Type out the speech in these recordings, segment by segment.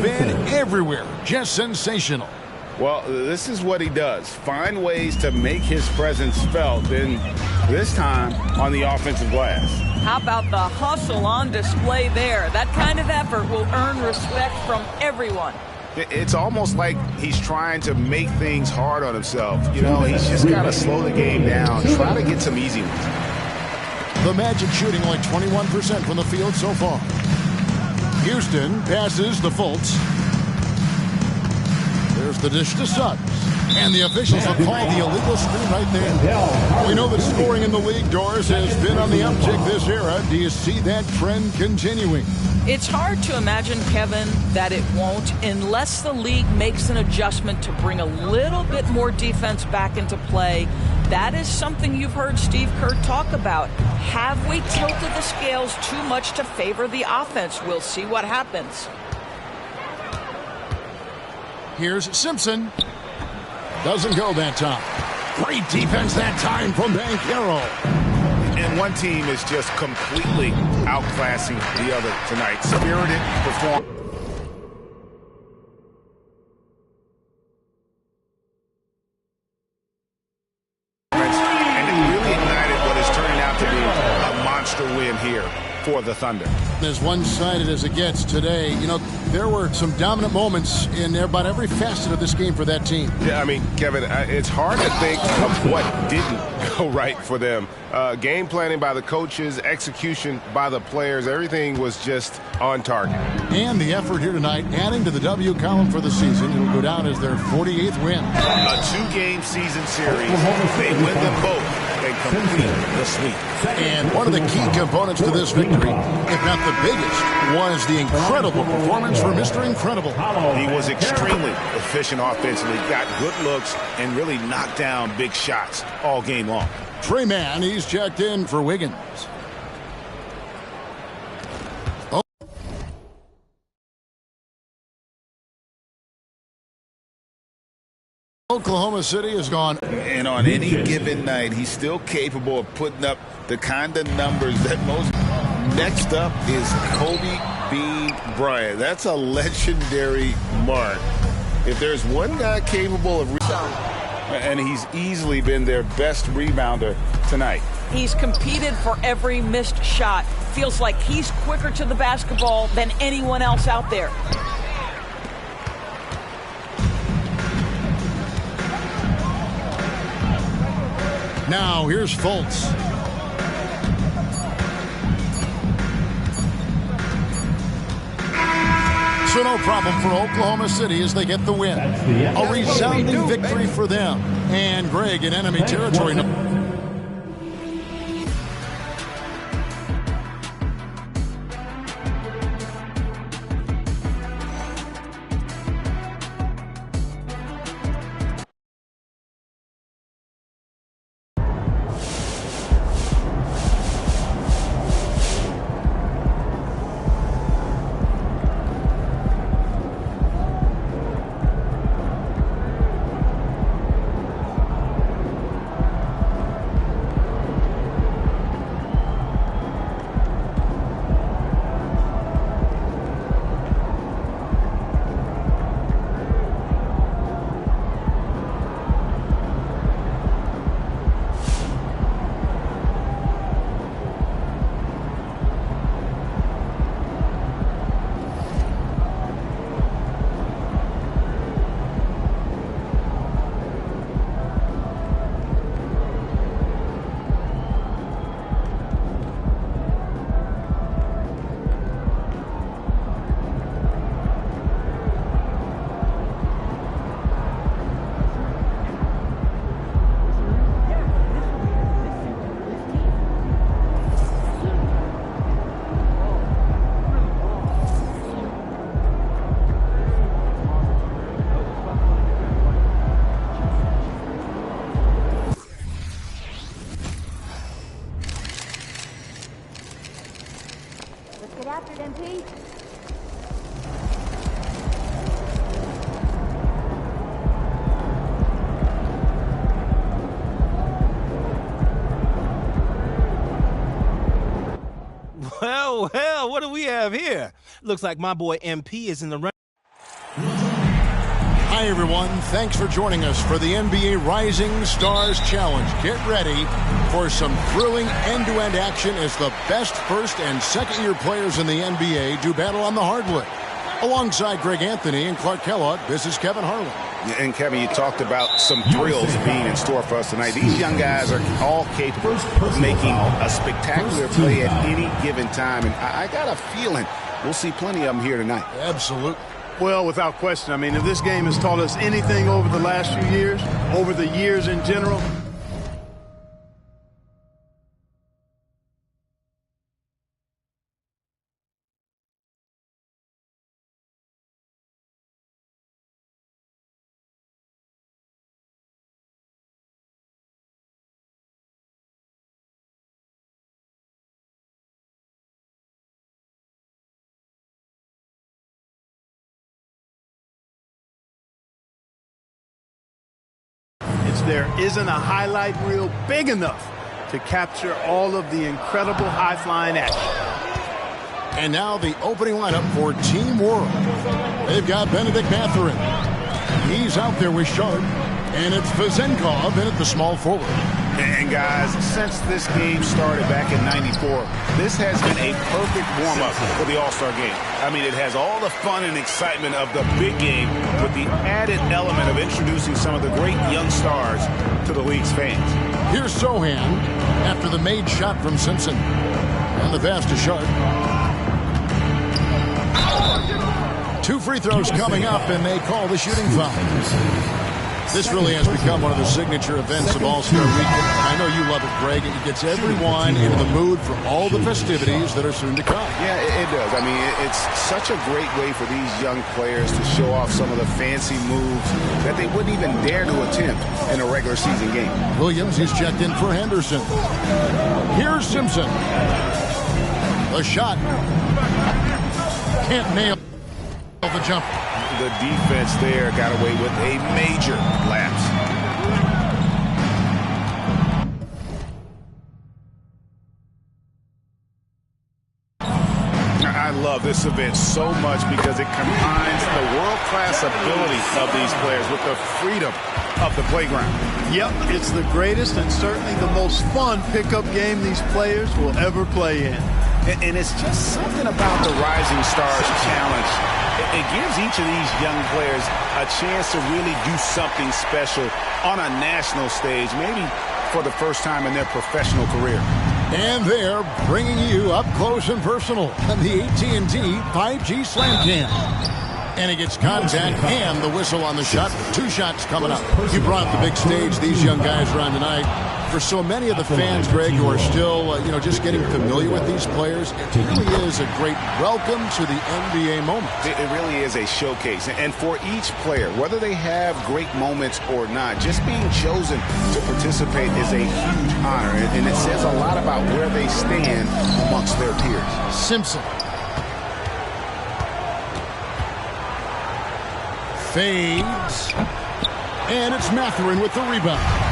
been everywhere. Just sensational. Well, this is what he does. Find ways to make his presence felt, and this time on the offensive glass. How about the hustle on display there? That kind of effort will earn respect from everyone. It's almost like he's trying to make things hard on himself. You know, he's just got to slow the game down, try to get some easy ones. The Magic shooting only 21% from the field so far. Houston passes to Fultz. There's the dish to Suggs. And the officials have called the illegal screen right there. We know that scoring in the league, Doris, has been on the uptick this era. Do you see that trend continuing? It's hard to imagine, Kevin, that it won't unless the league makes an adjustment to bring a little bit more defense back into play. That is something you've heard Steve Kerr talk about. Have we tilted the scales too much to favor the offense? We'll see what happens. Here's Simpson. Doesn't go that time. Great defense that time from Banchero. And one team is just completely outclassing the other tonight. Spirited performance. And it really ignited what is turning out to be a monster win here for the Thunder. As one-sided as it gets today, you know, there were some dominant moments in about every facet of this game for that team. Yeah, I mean, Kevin, it's hard to think of what didn't go right for them. Game planning by the coaches, execution by the players, everything was just on target. And the effort here tonight, adding to the W column for the season. It'll go down as their 48th win. A two-game season series. They win them both. They complete the sweep. And one of the key components to this victory, if not the biggest, was the incredible performance for Mr. Incredible. He was extremely efficient offensively, got good looks, and really knocked down big shots all game long. Trey Mann, he's checked in for Wiggins. Oklahoma City has gone. And on any given night, he's still capable of putting up the kind of numbers that most. Next up is Kobe B. Bryant. That's a legendary mark. If there's one guy capable of and he's easily been their best rebounder tonight. He's competed for every missed shot. Feels like he's quicker to the basketball than anyone else out there. Now here's Fultz. So no problem for Oklahoma City as they get the win. A resounding victory for them. And Greg in enemy territory. Well, what do we have here? Looks like my boy MP is in the run. Hi, everyone. Thanks for joining us for the NBA Rising Stars Challenge. Get ready for some thrilling end-to-end action as the best first and second-year players in the NBA do battle on the hardwood. Alongside Greg Anthony and Clark Kellogg, this is Kevin Harlan. And Kevin, you talked about some thrills being in store for us tonight. These young guys are all capable of making a spectacular play at any given time. And I got a feeling we'll see plenty of them here tonight. Absolutely. Well, without question. I mean, if this game has taught us anything over the last few years, over the years in general, there isn't a highlight reel big enough to capture all of the incredible high-flying action. And now the opening lineup for Team World. They've got Benedict Mathurin. He's out there with Sharp. And it's Vezenkov in at the small forward. And guys, since this game started back in '94, this has been a perfect warm-up for the All-Star game. I mean, it has all the fun and excitement of the big game with the added element of introducing some of the great young stars to the league's fans. Here's Sohan after the made shot from Simpson. And the pass to Sharp. 2 free throws coming up, and they call the shooting foul. This really has become one of the signature events of All-Star Weekend. I know you love it, Greg. It gets everyone into the mood for all the festivities that are soon to come. Yeah, it does. I mean, it's such a great way for these young players to show off some of the fancy moves that they wouldn't even dare to attempt in a regular season game. Williams, he's checked in for Henderson. Here's Simpson. The shot. Can't nail the jump. The defense there got away with a major lapse. I love this event so much because it combines the world-class ability of these players with the freedom of the playground. Yep, it's the greatest and certainly the most fun pickup game these players will ever play in. And it's just something about the Rising Stars Challenge. It gives each of these young players a chance to really do something special on a national stage, maybe for the first time in their professional career. And they're bringing you up close and personal on the AT&T 5G Slam Cam. And he gets contact and the whistle on the shot. 2 shots coming up. You brought the big stage these young guys are on tonight. For so many of the fans, Greg, who are still, just getting familiar with these players, it really is a great welcome to the NBA moment. It really is a showcase. And for each player, whether they have great moments or not, just being chosen to participate is a huge honor. And it says a lot about where they stand amongst their peers. Simpson. Fades. And it's Mathurin with the rebound.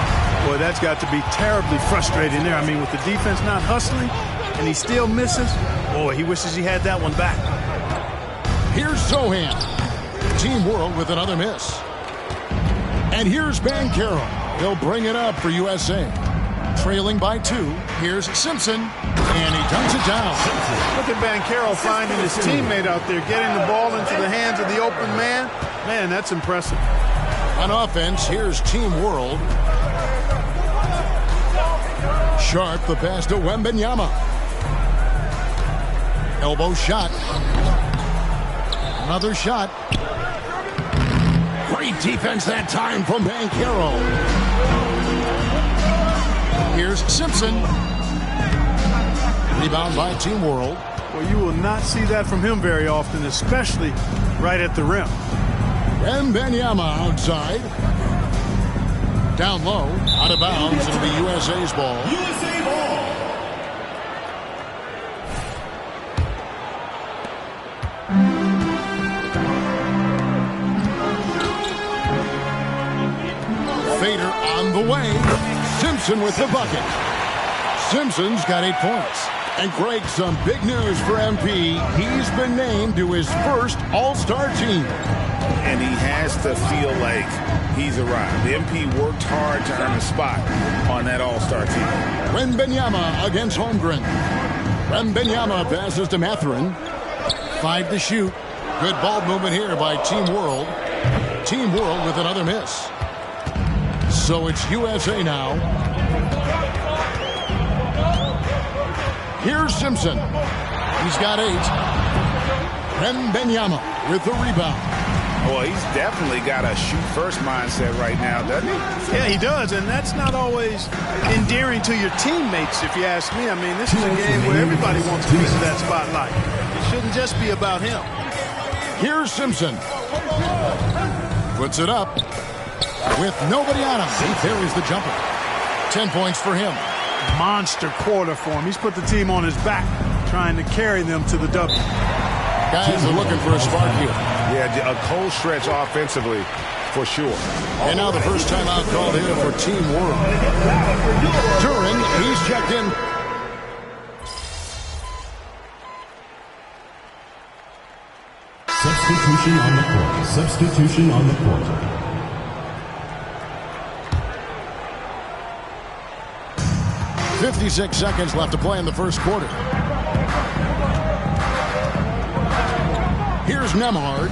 Boy, that's got to be terribly frustrating there. I mean, with the defense not hustling and he still misses, boy, he wishes he had that one back. Here's Sohan. Team World with another miss. And here's Banchero. He'll bring it up for USA. Trailing by 2. Here's Simpson. And he dunks it down. Look at Banchero finding his teammate out there, getting the ball into the hands of the open man. Man, that's impressive. On offense, here's Team World. Sharp, the pass to Wembanyama. Elbow shot. Another shot. Great defense that time from Banchero. Here's Simpson. Rebound by Team World. Well, you will not see that from him very often, especially right at the rim. Wembanyama outside. Down low, out of bounds. It'll be USA's ball. USA ball. Fader on the way. Simpson with the bucket. Simpson's got 8 points. And Greg, some big news for MP. He's been named to his first All-Star team. and he has to feel like he's arrived. The MP worked hard to earn a spot on that all-star team. Wembanyama against Holmgren. Wembanyama passes to Mathurin. 5 to shoot. Good ball movement here by Team World. Team World with another miss. So it's USA now. Here's Simpson. He's got 8. Wembanyama with the rebound. Well, he's definitely got a shoot-first mindset right now, doesn't he? Yeah, he does, and that's not always endearing to your teammates, if you ask me. I mean, this is a game where everybody wants a piece of that spotlight. It shouldn't just be about him. Here's Simpson. Puts it up with nobody on him. He buries the jumper. 10 points for him. Monster quarter for him. He's put the team on his back, trying to carry them to the W. Guys are looking for a spark here. Yeah, a cold stretch offensively, for sure. And now the first time out called here for Team World. Duren, he's checked in. Substitution on the court. Substitution on the court. .56 seconds left to play in the first quarter. Here's Nembhard.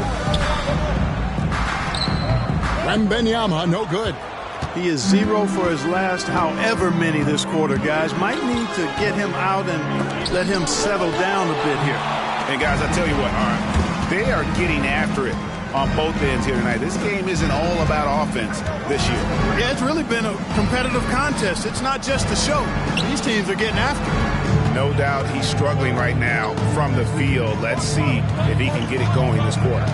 Wembanyama, no good. He is 0 for his last however many this quarter, guys. Might need to get him out and let him settle down a bit here. And guys, I tell you what, they are getting after it on both ends here tonight. This game isn't all about offense this year. Yeah, it's really been a competitive contest. It's not just a show. These teams are getting after it. No doubt he's struggling right now from the field. Let's see if he can get it going this quarter.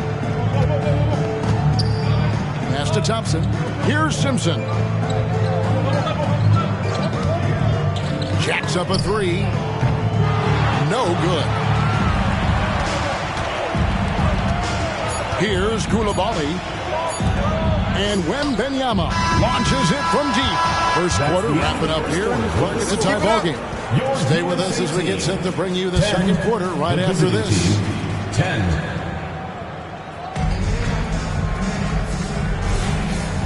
Pass to Thompson. Here's Simpson. Jacks up a 3. No good. Here's Coulibaly. And Wembanyama launches it from deep. First quarter wrapping up here. It's a tie ball game. Stay with us as we get set to bring you the second quarter right after this. 10.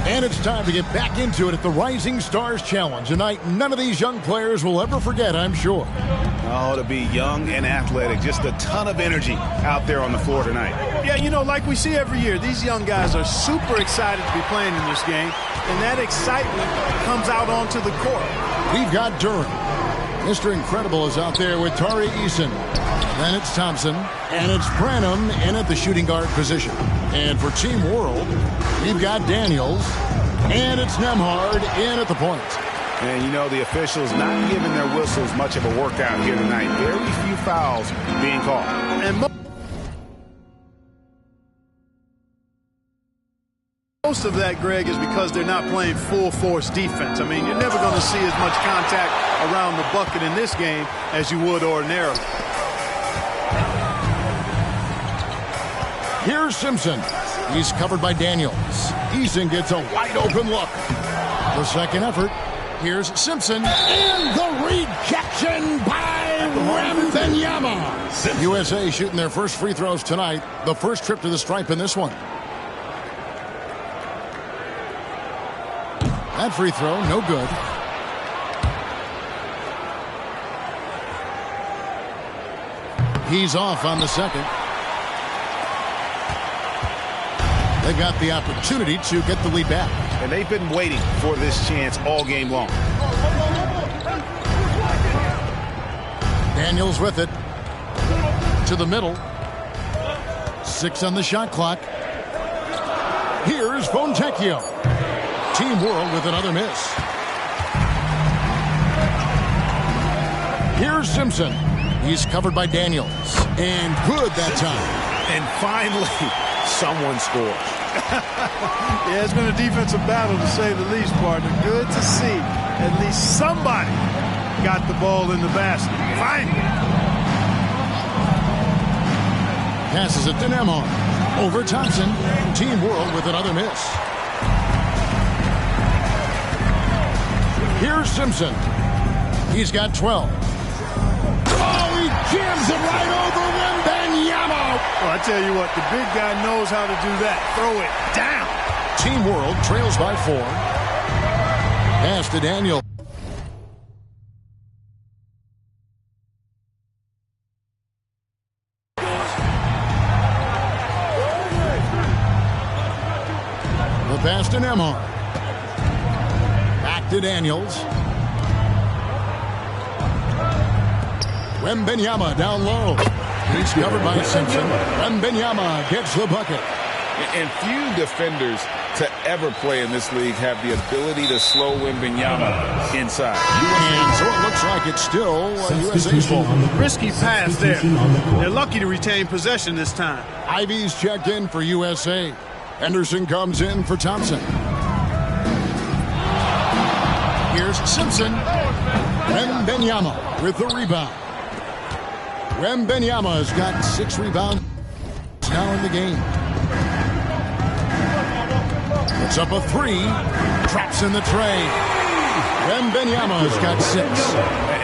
And it's time to get back into it at the Rising Stars Challenge. A night none of these young players will ever forget, I'm sure. Oh, to be young and athletic. Just a ton of energy out there on the floor tonight. Yeah, you know, like we see every year, these young guys are super excited to be playing in this game, and that excitement comes out onto the court. We've got Duren. Mr. Incredible is out there with Tari Eason. Then it's Thompson, and it's Branham in at the shooting guard position. And for Team World, we've got Daniels, and it's Nembhard in at the point. And, you know, the officials not giving their whistles much of a workout here tonight. Very few fouls being called. And most of that, Greg, is because they're not playing full-force defense. I mean, you're never going to see as much contact around the bucket in this game as you would ordinarily. Here's Simpson. He's covered by Daniels. Eason gets a wide-open look. The second effort. Here's Simpson. And the rejection by Wembanyama. USA shooting their first free throws tonight. The first trip to the stripe in this one. That free throw, no good. He's off on the second. They got the opportunity to get the lead back. And they've been waiting for this chance all game long. Daniels with it. To the middle. 6 on the shot clock. Here's Fontecchio. Team World with another miss. Here's Simpson. He's covered by Daniels. And good that time. And finally, someone scores. Yeah, it's been a defensive battle, to say the least, partner. Good to see at least somebody got the ball in the basket. Finally. Passes it to Nembhard. Over Thompson. Team World with another miss. Here's Simpson. He's got 12. Oh, he jams it right over Wembanyama Well, I tell you what, the big guy knows how to do that. Throw it down. Team World trails by 4. Pass to Daniel. The pass to Nembhard. Back to Daniels. Wembanyama down low. He's covered by Simpson. Wembanyama gets the bucket. And few defenders to ever play in this league have the ability to slow Wembanyama inside. And so it looks like it's still USA's ball. Risky pass there. They're lucky to retain possession this time. Ivy's checked in for USA. Henderson comes in for Thompson. Here's Simpson. Wembanyama with the rebound. Wembanyama has got 6 rebounds now in the game. Puts up a 3. Traps in the tray. Wembanyama has got 6.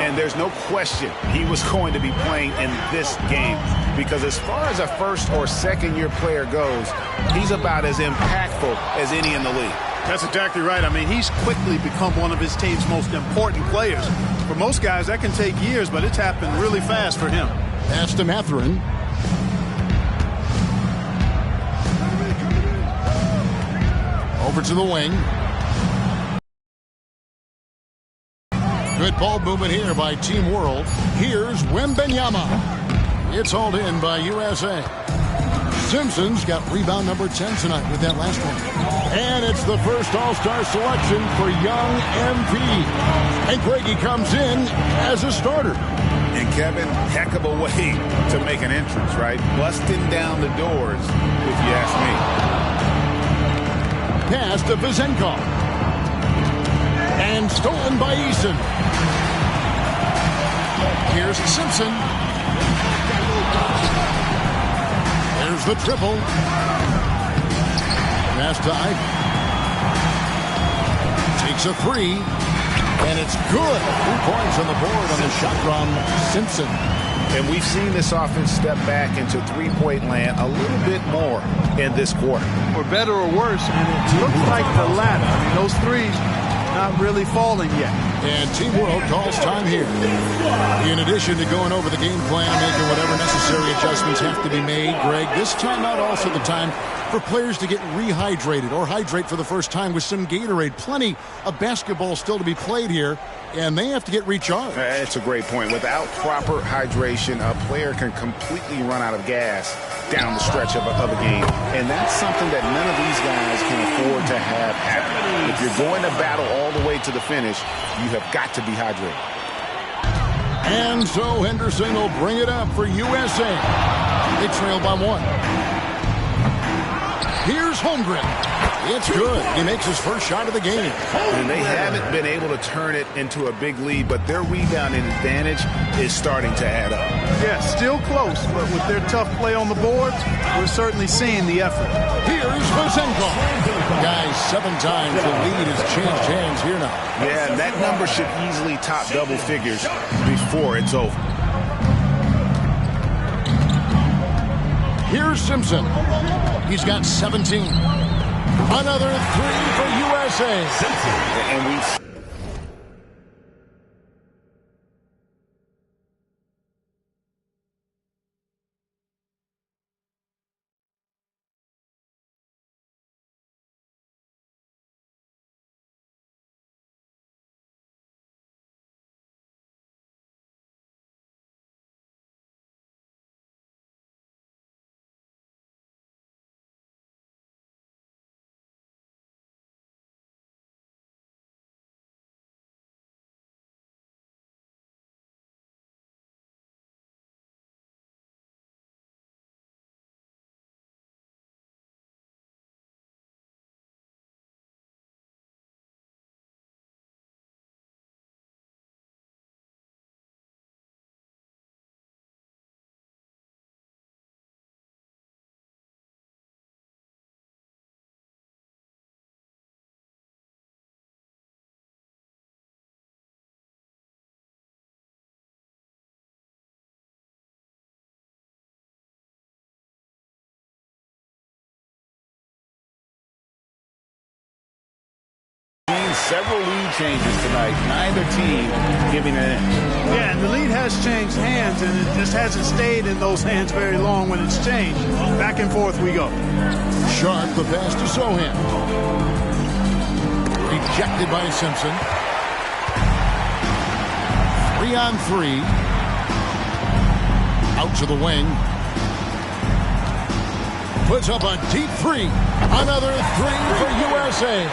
And there's no question he was going to be playing in this game, because as far as a first or second year player goes, he's about as impactful as any in the league. That's exactly right. I mean, he's quickly become one of his team's most important players. For most guys, that can take years, but it's happened really fast for him. Pass to Mathurin. Over to the wing. Good ball movement here by Team World. Here's Wembanyama. It's hauled in by USA. Simpson's got rebound number 10 tonight with that last one. And it's the first All-Star selection for young MP. And Craigie comes in as a starter. And Kevin, heck of a way to make an entrance, right? Busting down the doors, if you ask me. Pass to Vezenkov. And stolen by Eason. Here's Simpson. There's the triple. Pass to Ivy. Takes a 3. And it's good. 3 points on the board on the shot from Simpson. And we've seen this offense step back into three-point land a little bit more in this quarter. For better or worse, and it looks like the latter. I mean, those threes not really falling yet. And Team World calls time here. In addition to going over the game plan, making whatever necessary adjustments have to be made, Greg, this timeout also the time for players to get rehydrated or hydrate for the first time with some Gatorade. Plenty of basketball still to be played here, and they have to get recharged. That's a great point. Without proper hydration, a player can completely run out of gas down the stretch of a game. And that's something that none of these guys can afford to have happen. If you're going to battle all the way to the finish, you have got to be hydrated. And so Henderson will bring it up for USA. They trail by 1. Here's Holmgren. It's good. He makes his first shot of the game. And they haven't been able to turn it into a big lead, but their rebounding advantage is starting to add up. Yeah, still close, but with their tough play on the boards, we're certainly seeing the effort. Here's Vezenkov. Guys, 7 times the lead has changed hands here now. Yeah, and that number should easily top double figures before it's over. Here's Simpson. He's got 17. Another 3 for USA. And we several lead changes tonight. Neither team giving an inch. Yeah, and the lead has changed hands, and it just hasn't stayed in those hands very long when it's changed. Back and forth we go. Sharp, the pass to Sohan. Rejected by Simpson. 3-on-3. Out to the wing. Puts up a deep three. Another three for USA.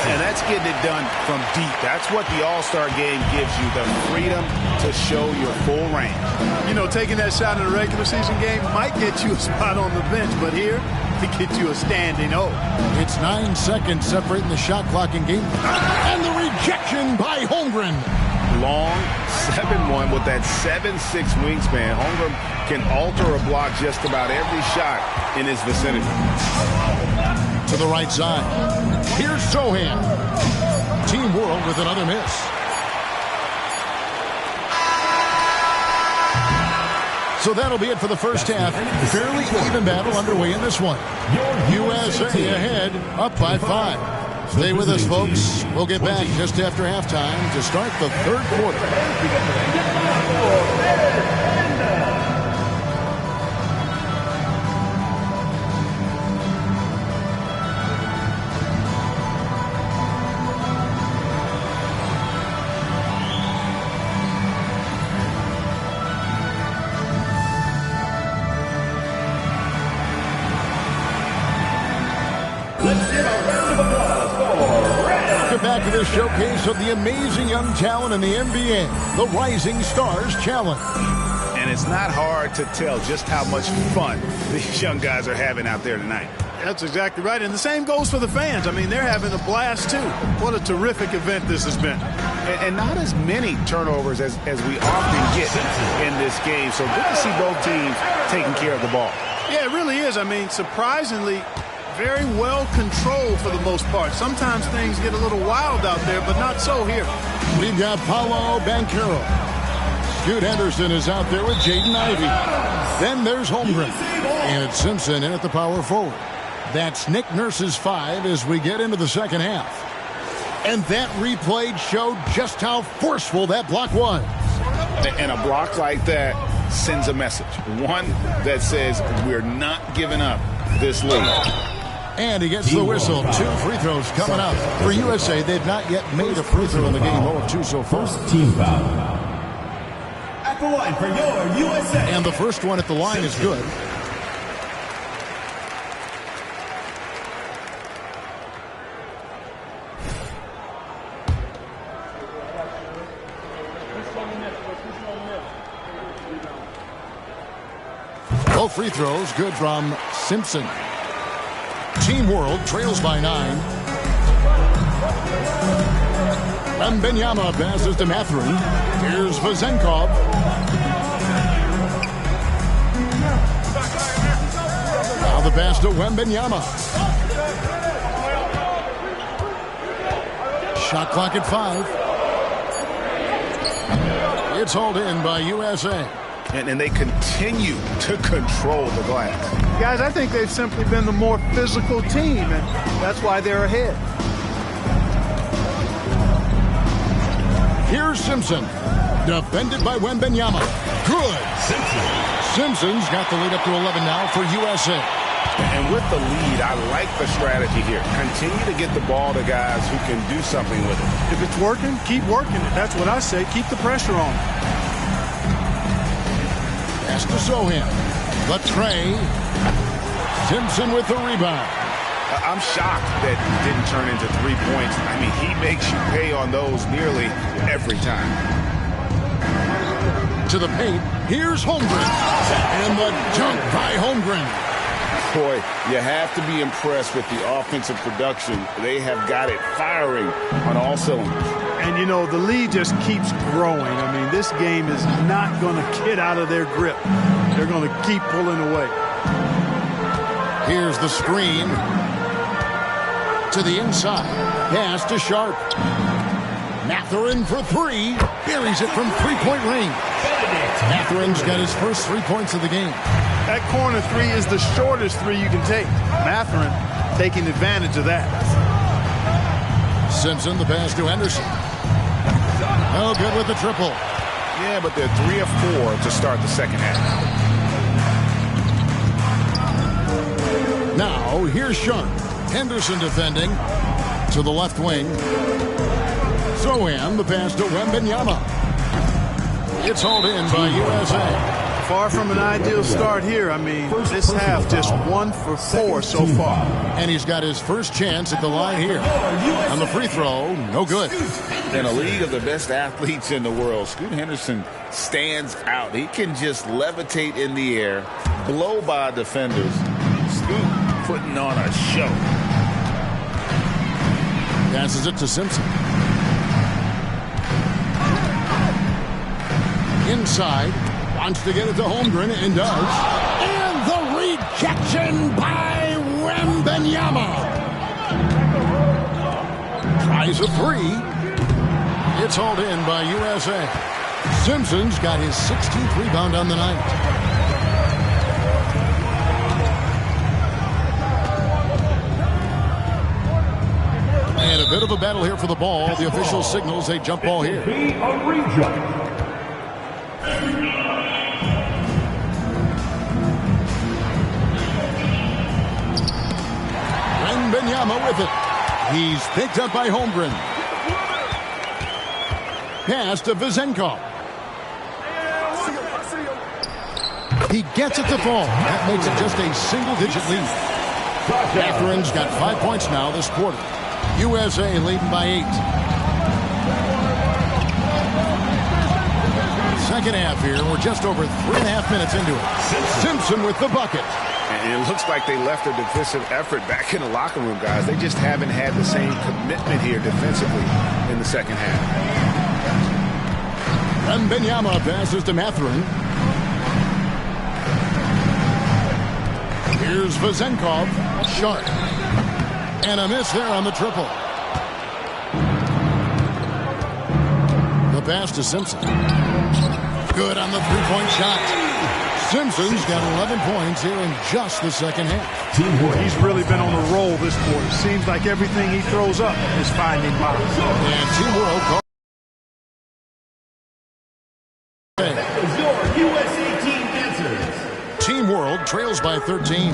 And that's getting it done from deep. That's what the All-Star game gives you, the freedom to show your full range. You know, taking that shot in a regular season game might get you a spot on the bench, but here, it gets you a standing O. It's 9 seconds separating the shot clock in game. And the rejection by Holmgren. Long 7-1 with that 7'6" wingspan. Holmgren can alter a block just about every shot in his vicinity. To the right side. Here's Sohan. Team World with another miss. So that'll be it for the first half. Fairly even battle underway in this one. USA ahead, up by 5. Stay with us, folks. We'll get back just after halftime to start the third quarter. Back to this showcase of the amazing young talent in the NBA, the Rising Stars Challenge. And it's not hard to tell just how much fun these young guys are having out there tonight. That's exactly right, and the same goes for the fans. I mean, they're having a blast, too. What a terrific event this has been. And not as many turnovers as we often get in this game, so good to see both teams taking care of the ball. Yeah, it really is. I mean, surprisingly, very well controlled for the most part. Sometimes things get a little wild out there, but not so here. We've got Paolo Banchero. Scoot Henderson is out there with Jaden Ivey. Then there's Holmgren. And it's Simpson in at the power forward. That's Nick Nurse's 5 as we get into the second half. And that replay showed just how forceful that block was. And a block like that sends a message. One that says we're not giving up this lead. And he gets the whistle. 2 free throws coming up. For USA, they've not yet made a free throw in the game. 0 of 2 so far. First team foul. At the line for your USA. And the first one at the line is good. Both free throws good from Simpson. Team World trails by 9. Wembanyama passes to Mathurin. Here's Vezenkov. Now the pass to Wembanyama. Shot clock at 5. It's hauled in by USA. And they continue to control the glass. Guys, I think they've simply been the more physical team, and that's why they're ahead. Here's Simpson. Defended by Wembanyama. Good. Simpson's got the lead up to 11 now for USA. And with the lead, I like the strategy here. Continue to get the ball to guys who can do something with it. If it's working, keep working it. That's what I say. Keep the pressure on. Pass to Sohan. The tray. Simpson with the rebound. I'm shocked that it didn't turn into 3 points. I mean, he makes you pay on those nearly every time. To the paint. Here's Holmgren. And the dunk by Holmgren. Boy, you have to be impressed with the offensive production. They have got it firing on all cylinders. And, you know, the lead just keeps growing. I mean, this game is not going to get out of their grip. They're going to keep pulling away. Here's the screen. To the inside. Pass to Sharp. Mathurin for 3. Buries it from three-point range. Mathurin's got his first 3 points of the game. That corner 3 is the shortest 3 you can take. Mathurin taking advantage of that. Simpson, the pass to Henderson. Oh, good with the triple. Yeah, but they're 3 of 4 to start the second half. Now, here's Sharp. Henderson defending to the left wing. Sohan, the pass to Wembanyama. It's hauled in by USA. Far from an ideal start here. I mean, this half just 1 for 4 so far. And he's got his first chance at the line here. On the free throw, no good. In a league of the best athletes in the world, Scoot Henderson stands out. He can just levitate in the air, blow by defenders. Scoot putting on a show. Passes it to Simpson. Inside. Wants to get it to Holmgren and does. And the rejection by Wembanyama. Tries a 3. It's hauled in by USA. Simpson's got his 16th rebound on the night. And a bit of a battle here for the ball. The official signals a jump ball here. Wembanyama with it. He's picked up by Holmgren. Pass to Vezenkov. He gets it to fall. That makes it just a single-digit lead. Catherine's got 5 points now this quarter. USA leading by 8. Second half here. We're just over 3.5 minutes into it. Simpson with the bucket. And it looks like they left their defensive effort back in the locker room, guys. They just haven't had the same commitment here defensively in the second half. Wembanyama passes to Mathurin. Here's Vezenkov. Sharp. And a miss there on the triple. The pass to Simpson. Good on the three-point shot. Simpson's got 11 points here in just the second half. He's really been on a roll this quarter. Seems like everything he throws up is finding bottom. And Team World calls. Your USA team answers. Team World trails by 13.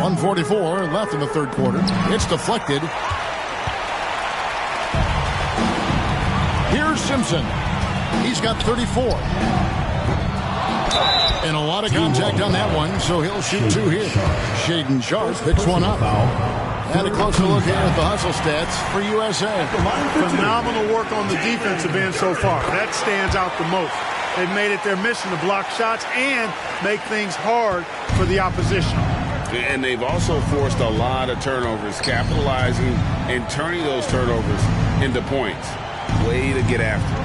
1:44 left in the third quarter. It's deflected. Here's Simpson. He's got 34. And a lot of contact on that one, so he'll shoot 2 here. Shaedon Sharpe picks one up. And a closer look here at the hustle stats for USA. Phenomenal work on the defensive end so far. That stands out the most. They've made it their mission to block shots and make things hard for the opposition. And they've also forced a lot of turnovers, capitalizing and turning those turnovers into points. Way to get after it.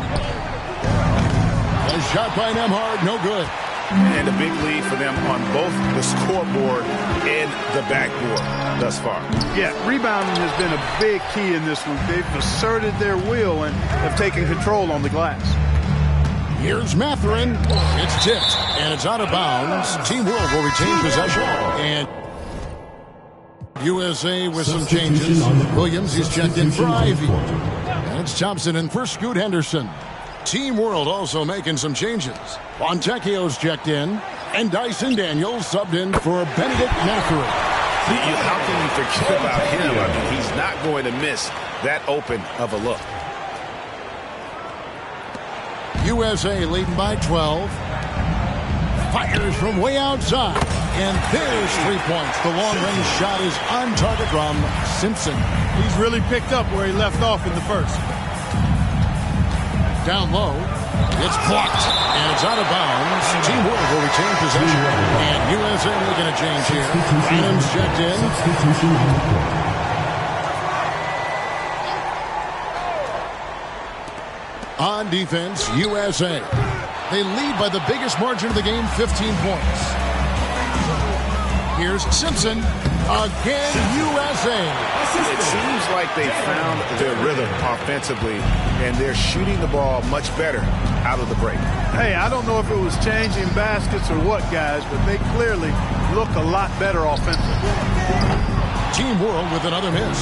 A shot by Nembhard, no good. And a big lead for them on both the scoreboard and the backboard thus far. Yeah, rebounding has been a big key in this one. They've asserted their will and have taken control on the glass. Here's Mathurin. It's tipped, and it's out of bounds. Team World will retain possession. And USA with some changes. Williams is checked in for Ivey. And it's Thompson in for Scoot Henderson. Team World also making some changes. Fontecchio's checked in, and Dyson Daniels subbed in for Benedict Mathurin. How can you forget about him? I mean, he's not going to miss that open of a look. USA leading by 12. Fires from way outside. And there's 3 points. The long-range shot is on target from Simpson. He's really picked up where he left off in the first. Down low. It's blocked. And it's out of bounds. Team World will retain possession. And USA making a change here. Adams checked in. On defense, USA. They lead by the biggest margin of the game, 15 points. Here's Simpson. Again, USA. It seems like they found their rhythm offensively, and they're shooting the ball much better out of the break. Hey, I don't know if it was changing baskets or what, guys, but they clearly look a lot better offensively. Team World with another miss.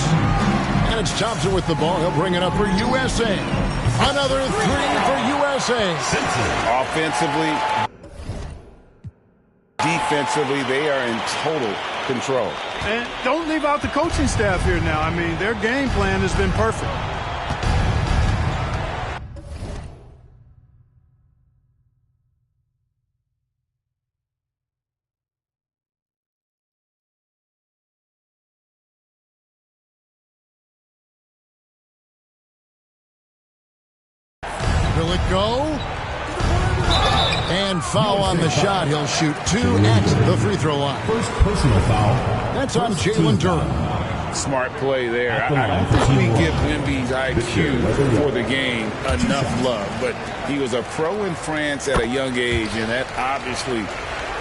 And it's Thompson with the ball. He'll bring it up for USA. Another three for USA. Offensively, defensively, they are in total control. And don't leave out the coaching staff here now. I mean, their game plan has been perfect. Will it go? And foul on the shot. He'll shoot 2 at the free throw line. First personal foul. That's on Jalen Duren. Smart play there. I don't think we give Wemby's IQ for the game enough love, but he was a pro in France at a young age, and that obviously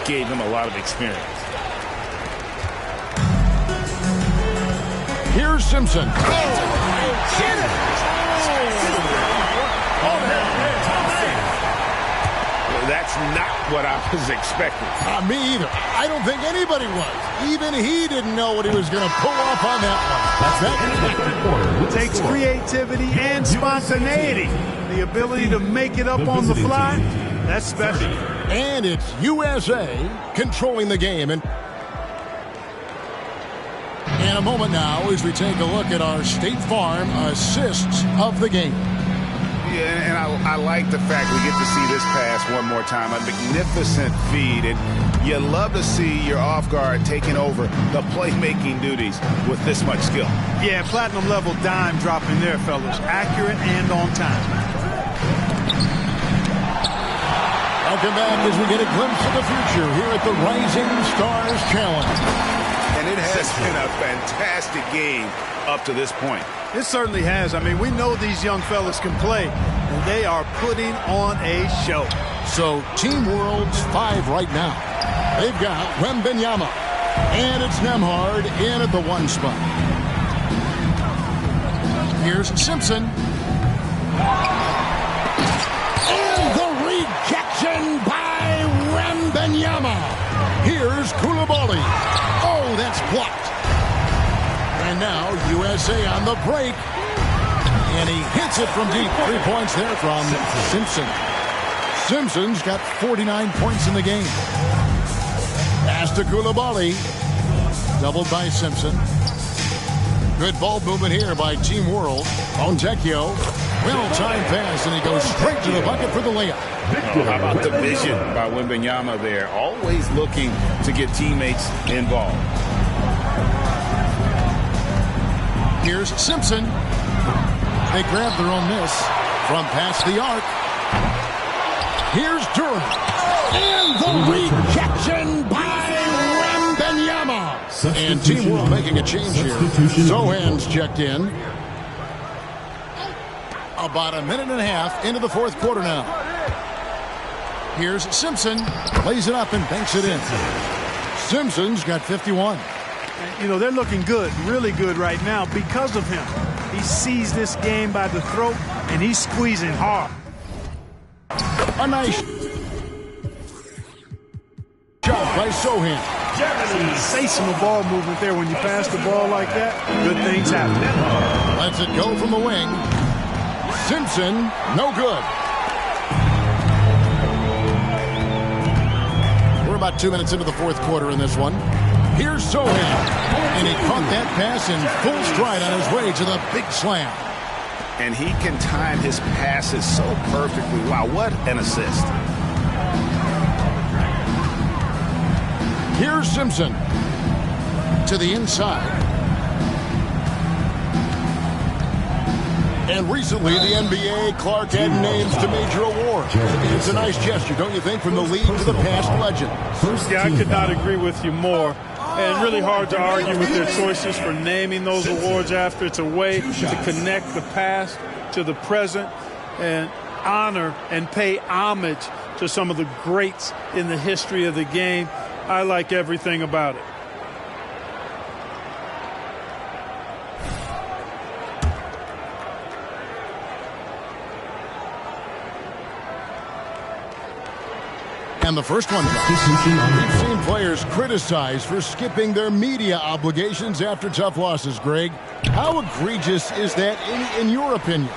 gave him a lot of experience. Here's Simpson. That's not what I was expecting. Me either. I don't think anybody was. Even he didn't know what he was going to pull off on that one. It takes creativity and spontaneity. The ability to make it up on the fly, that's special. And it's USA controlling the game. And in a moment now, as we take a look at our State Farm assists of the game. Yeah, and I like the fact we get to see this pass one more time. A magnificent feed. And you love to see your off guard taking over the playmaking duties with this much skill. Yeah, platinum level dime dropping there, fellas. Accurate and on time. Welcome back as we get a glimpse of the future here at the Rising Stars Challenge. And it has been a fantastic game up to this point. It certainly has. I mean, we know these young fellas can play, and they are putting on a show. So, Team World's 5 right now. They've got Wembanyama, and it's Nembhard in at the 1 spot. Here's Simpson. And the rejection by Wembanyama. Here's Coulibaly. Oh, that's blocked. And now USA on the break. And he hits it from deep. 3 points there from Simpson. Simpson's got 49 points in the game. Pass to Coulibaly. Doubled by Simpson. Good ball movement here by Team World. Fontecchio. Well-timed pass, and he goes straight to the bucket for the layup. Oh, how about the vision by Wembanyama there? Always looking to get teammates involved. Here's Simpson. They grab their own miss from past the arc. Here's Duren. And the rejection by Wembanyama. And Team World making a change here. Sohan's checked in. About a minute and a half into the 4th quarter now. Here's Simpson. Lays it up and banks it in. Simpson's got 51. You know, they're looking good, really good right now because of him. He sees this game by the throat, and he's squeezing hard. A nice shot by Sohan. Sensational ball movement there. When you pass the ball like that, good things happen. Lets it go from the wing. Simpson, no good. We're about 2 minutes into the 4th quarter in this one. Here's Sohan, and he caught that pass in full stride on his way to the big slam. And he can time his passes so perfectly. Wow, what an assist. Here's Simpson to the inside. And recently, the NBA, Clark had names to major awards. It's a nice gesture, don't you think, from the league to the past legends. Yeah, I could not agree with you more. And really hard to argue with their choices for naming those awards after. It's a way to connect the past to the present and honor and pay homage to some of the greats in the history of the game. I like everything about it. And the first one drops. We've seen players criticized for skipping their media obligations after tough losses, Greg. How egregious is that in your opinion?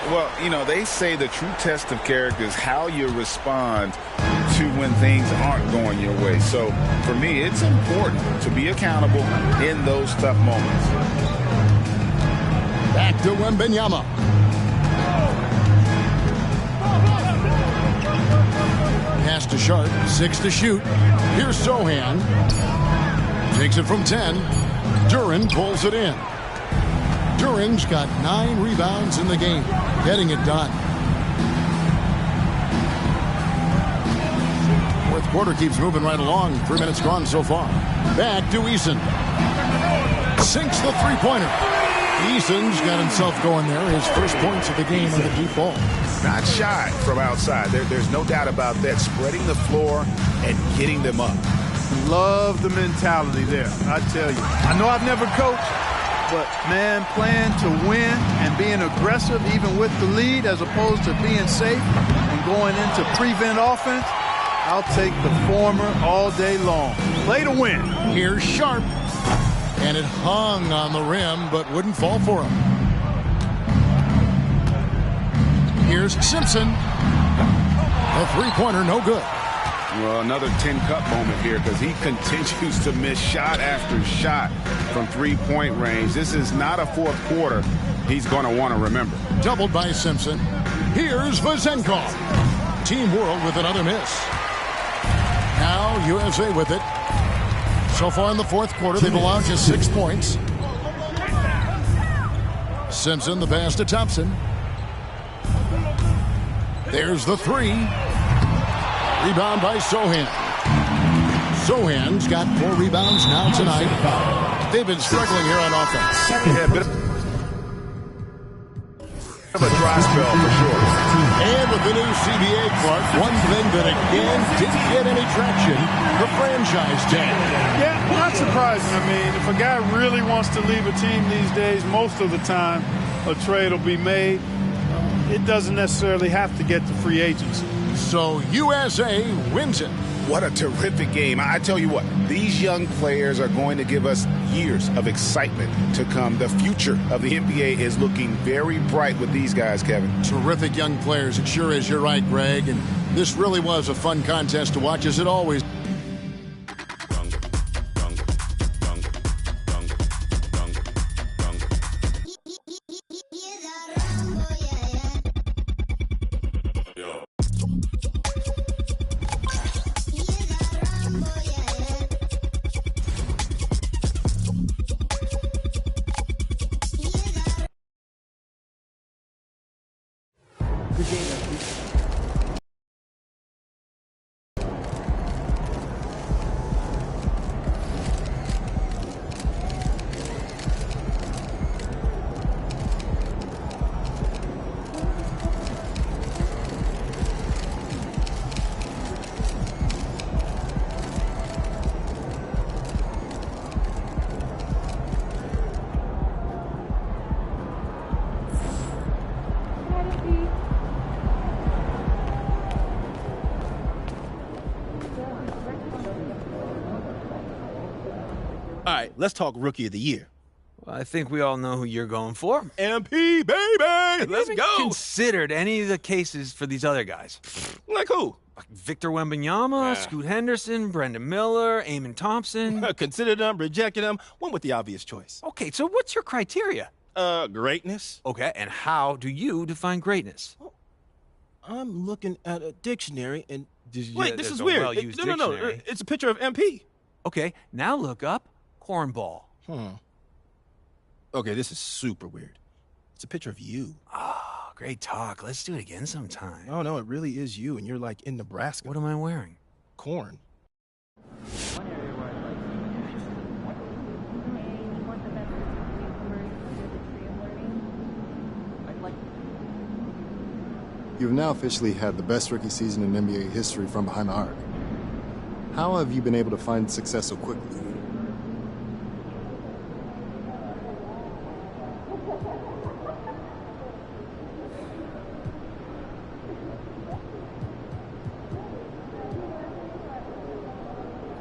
Well, you know, they say the true test of character is how you respond to when things aren't going your way. So, for me, it's important to be accountable in those tough moments. Back to Wembanyama. Pass to Sharp, 6 to shoot. Here's Sohan. Takes it from 10. Duren pulls it in. Duren's got 9 rebounds in the game, getting it done. Fourth quarter keeps moving right along. 3 minutes gone so far. Back to Eason. Sinks the three-pointer. Eason's got himself going there. His first points of the game on the deep ball. Not shy from outside. There's no doubt about that. Spreading the floor and getting them up. Love the mentality there, I tell you. I know I've never coached, but, man, playing to win and being aggressive even with the lead as opposed to being safe and going into prevent offense, I'll take the former all day long. Play to win. Here's Sharp. And it hung on the rim, but wouldn't fall for him. Here's Simpson. A three-pointer, no good. Well, another 10-cup moment here because he continues to miss shot after shot from three-point range. This is not a fourth quarter he's going to want to remember. Doubled by Simpson. Here's Vezenkov. Team World with another miss. Now USA with it. So far in the fourth quarter, they've allowed just 6 points. Simpson, the pass to Thompson. There's the three. Rebound by Sohan. Sohan's got 4 rebounds now tonight. They've been struggling here on offense. Yeah, bit of a dry spell for sure. And with the new CBA, Clark, one thing that again didn't get any traction, the franchise tag. Yeah, not surprising. I mean, if a guy really wants to leave a team these days, most of the time a trade will be made. It doesn't necessarily have to get to free agency. So USA wins it. What a terrific game. I tell you what, these young players are going to give us years of excitement to come. The future of the NBA is looking very bright with these guys, Kevin. Terrific young players. It sure is. You're right, Greg. And this really was a fun contest to watch, as it always. All right, let's talk Rookie of the Year. Well, I think we all know who you're going for. MP, baby! Have Let's you go! considered any of the cases for these other guys? Like who? Like Victor Wembanyama, Scoot Henderson, Brendan Miller, Amen Thompson. Considered them, rejected them, went with the obvious choice. Okay, so what's your criteria? Greatness. Okay, and how do you define greatness? I'm looking at a dictionary and... Wait, this is a weird. well-used No. dictionary. It's a picture of MP. Okay, now look up cornball. Okay, this is super weird. It's a picture of you. Oh, great talk. Let's do it again sometime. Oh, no, it really is you, and you're like in Nebraska. What am I wearing? Corn. You've now officially had the best rookie season in NBA history from behind the arc. How have you been able to find success so quickly?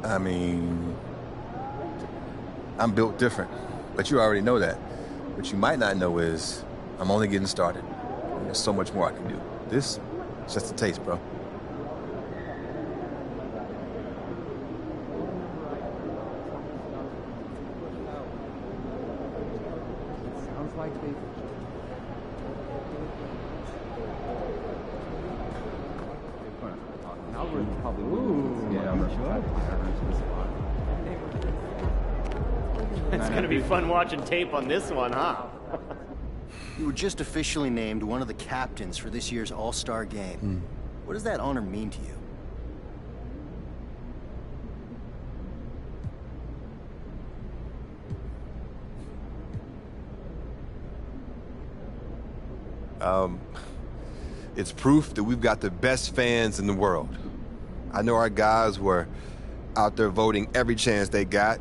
I mean, I'm built different, but you already know that. What you might not know is I'm only getting started. There's so much more I can do. This is just a taste, bro. Sounds like they... Algorithm's probably It's going to be fun watching tape on this one, huh? You were just officially named one of the captains for this year's All-Star Game. What does that honor mean to you? It's proof that we've got the best fans in the world. I know our guys were out there voting every chance they got.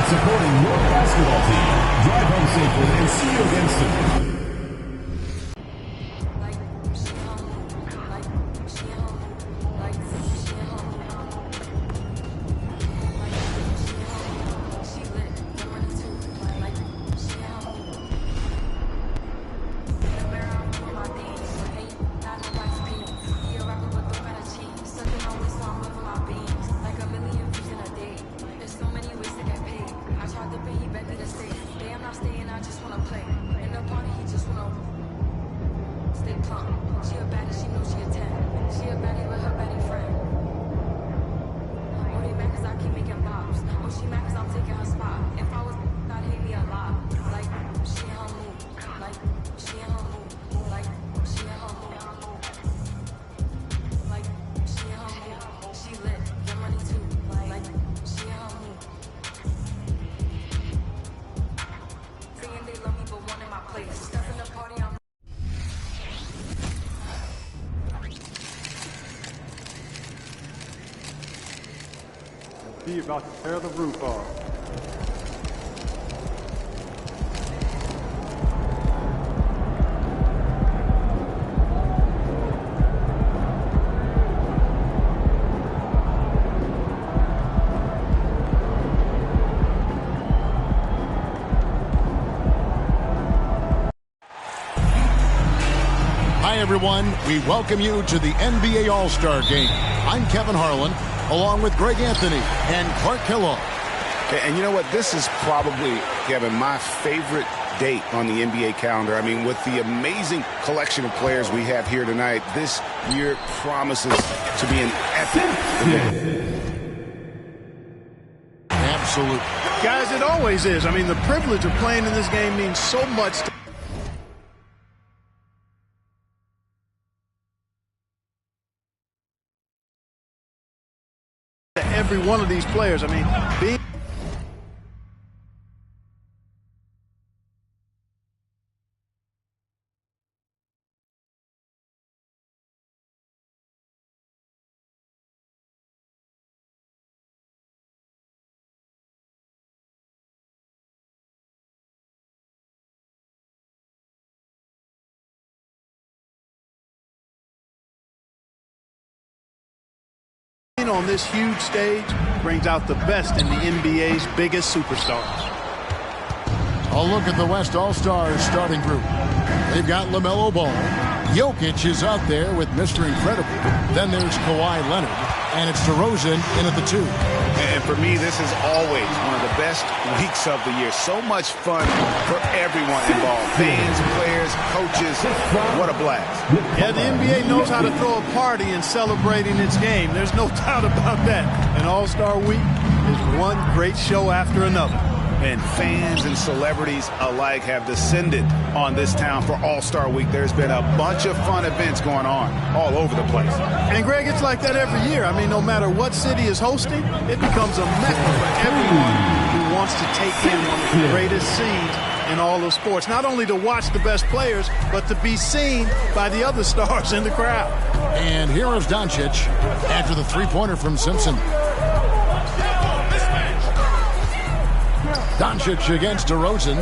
Ride supporting your basketball team. Drive home safely and see you again soon. Be about to tear the roof off. Hi, everyone. We welcome you to the NBA All-Star Game. I'm Kevin Harlan, along with Greg Anthony and Clark Kellogg. And you know what? This is probably, Kevin, my favorite date on the NBA calendar. I mean, with the amazing collection of players we have here tonight, this year promises to be an epic event. Absolutely. Guys, it always is. I mean, the privilege of playing in this game means so much to every one of these players. I mean, being on this huge stage brings out the best in the NBA's biggest superstars. A look at the West All-Stars starting group. They've got LaMelo Ball. Jokic is out there with Mr. Incredible. Then there's Kawhi Leonard. And it's DeRozan in at the 2. And for me, this is always one of the best weeks of the year. So much fun for everyone involved. Fans, players, coaches. What a blast. Yeah, the NBA knows how to throw a party in celebrating its game. There's no doubt about that. And All-Star Week is one great show after another. And fans and celebrities alike have descended on this town for All-Star Week. There's been a bunch of fun events going on all over the place. And, Greg, it's like that every year. I mean, no matter what city is hosting, it becomes a mecca for everyone who wants to take in one of the greatest scenes in all of sports. Not only to watch the best players, but to be seen by the other stars in the crowd. And here is Doncic after the three-pointer from Simpson. Doncic against DeRozan.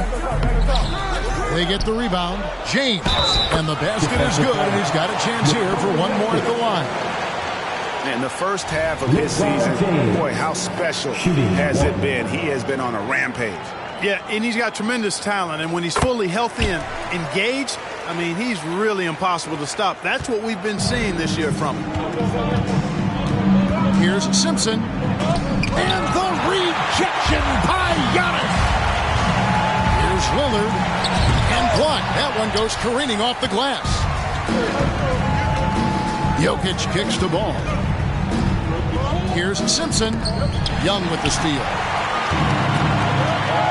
They get the rebound. James. And the basket is good, and he's got a chance here for one more at the line. In the first half of his season, boy, how special has it been. He has been on a rampage. Yeah, and he's got tremendous talent, and when he's fully healthy and engaged, I mean, he's really impossible to stop. That's what we've been seeing this year from him. Here's Simpson. And the rejection by Giannis. Here's Lillard. And blocked. That one goes careening off the glass. Jokic kicks the ball. Here's Simpson. Young with the steal.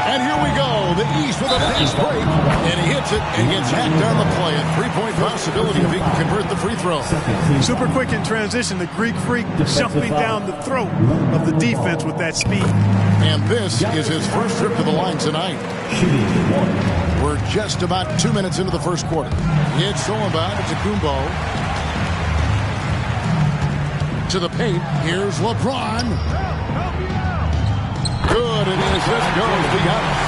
And here we go. The East with a fast break. And he hits it and gets hacked on the play. A three-point possibility if he can convert the free throw. Super quick in transition. The Greek freak jumping down the throat of the defense with that speed. And this is his first trip to the line tonight. We're just about 2 minutes into the first quarter. It's all about Antetokounmpo. To the paint. Here's LeBron. Good, and the assist goes to Giannis.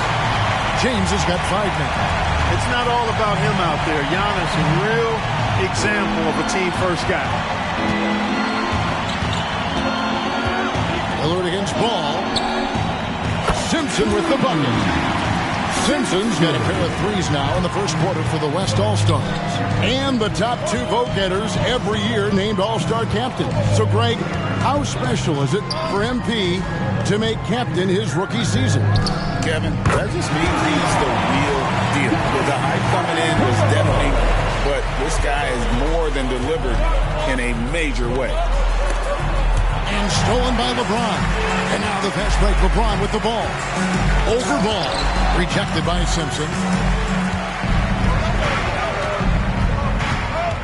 James has got 5 now. It's not all about him out there. Giannis, a real example of a team-first guy. Lillard against Ball. Simpson with the bucket. Simpson's got a pair of threes now in the first quarter for the West All-Stars. And the top 2 vote-getters every year named All-Star captain. So, Greg, how special is it for MP to make captain his rookie season? Kevin, that just means he's the real deal. The hype coming in was deafening, but this guy is more than delivered in a major way. And stolen by LeBron. And now the fast break. LeBron with the ball. Over Ball. Rejected by Simpson.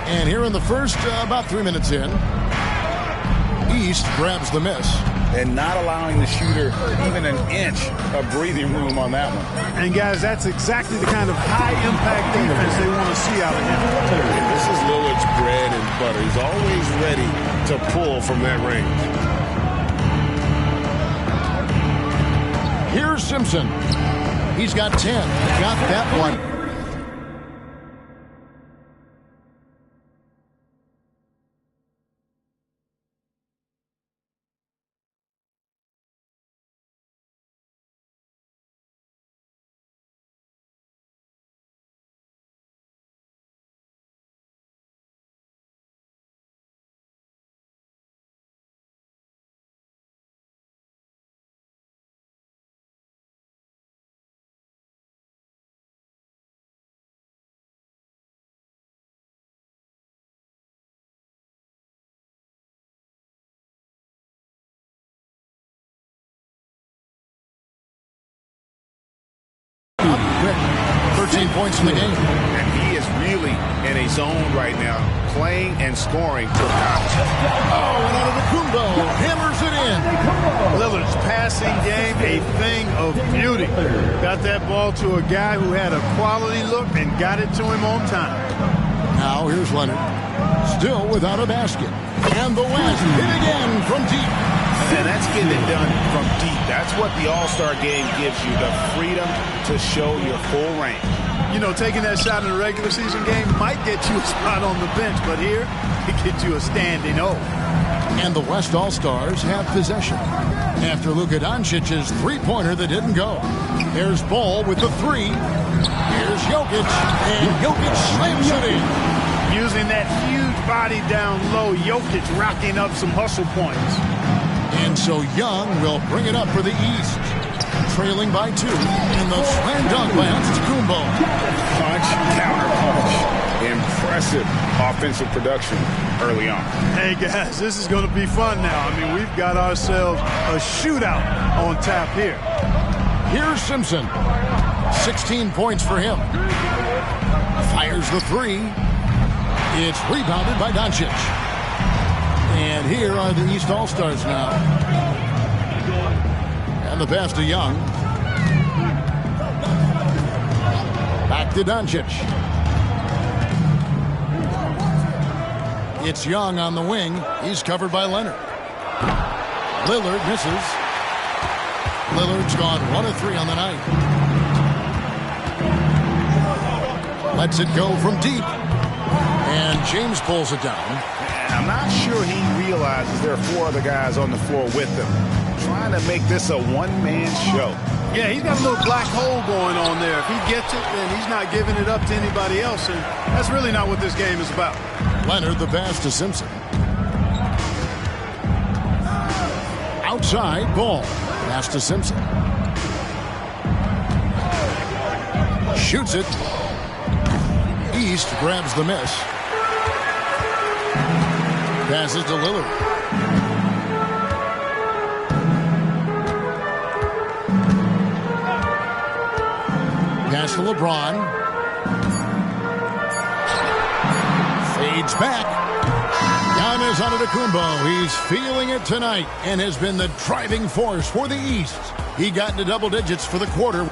And here in the first, about 3 minutes in, East grabs the miss. And not allowing the shooter even an inch of breathing room on that one. And, guys, that's exactly the kind of high-impact defense they want to see out of him. And this is Lillard's bread and butter. He's always ready to pull from that range. Here's Simpson. He's got 10. Got that one. Quick. 13 points in the game. And he is really in a zone right now, playing and scoring for college. Oh, and out of the Kumbo, hammers it in. Lillard's passing game, a thing of beauty. Got that ball to a guy who had a quality look and got it to him on time. Now here's Leonard, still without a basket. And the West hit again from deep. And that's getting it done from deep. That's what the All-Star game gives you, the freedom to show your full range. You know, taking that shot in a regular season game might get you a spot on the bench, but here, it gets you a standing O. And the West All-Stars have possession after Luka Doncic's three-pointer that didn't go. There's Ball with the three. Here's Jokic, and Jokic slams it in. Using that huge body down low, Jokic rocking up some hustle points. And so Young will bring it up for the East. Trailing by 2. And the slam dunk by Antetokounmpo. Punch, counter punch. Impressive offensive production early on. Hey, guys, this is going to be fun now. I mean, we've got ourselves a shootout on tap here. Here's Simpson. 16 points for him. Fires the three. It's rebounded by Doncic. And here are the East All-Stars now. And the pass to Young. Back to Doncic. It's Young on the wing. He's covered by Leonard. Lillard misses. Lillard's gone 1 of 3 on the night. Lets it go from deep. And James pulls it down. I'm not sure he realizes there are 4 other guys on the floor with him. Trying to make this a one-man show. Yeah, he's got a little black hole going on there. If he gets it, then he's not giving it up to anybody else. And that's really not what this game is about. Leonard, the pass to Simpson. Outside, Ball. Pass to Simpson. Shoots it. East grabs the miss. Passes to Lillard. Pass to LeBron. Fades back. Giannis Antetokounmpo. He's feeling it tonight and has been the driving force for the East. He got into double digits for the quarter.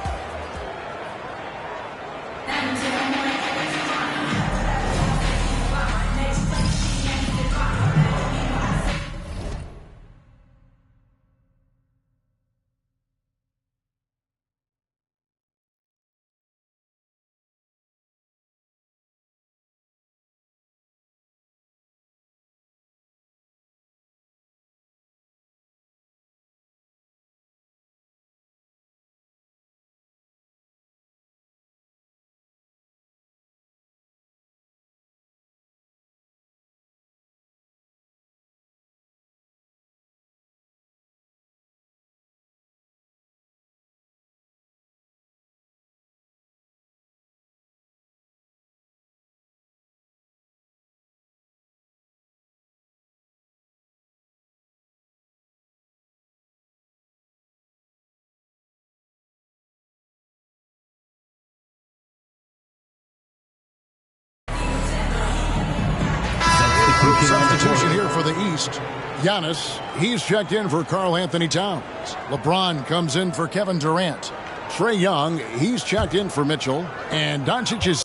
East. Giannis, he's checked in for Karl Anthony Towns. LeBron comes in for Kevin Durant. Trae Young, he's checked in for Mitchell. And Doncic is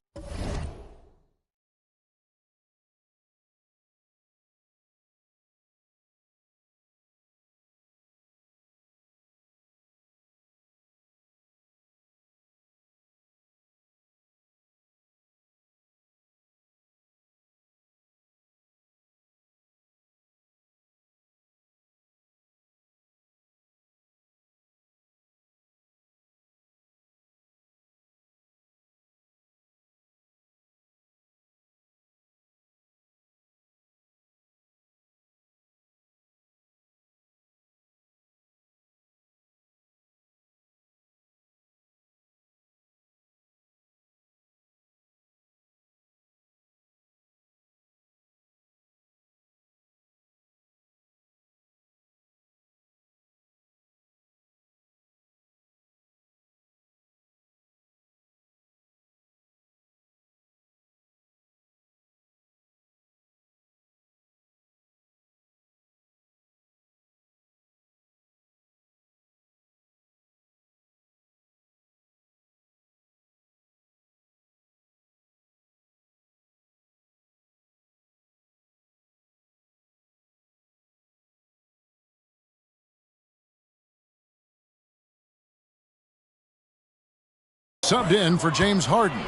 subbed in for James Harden.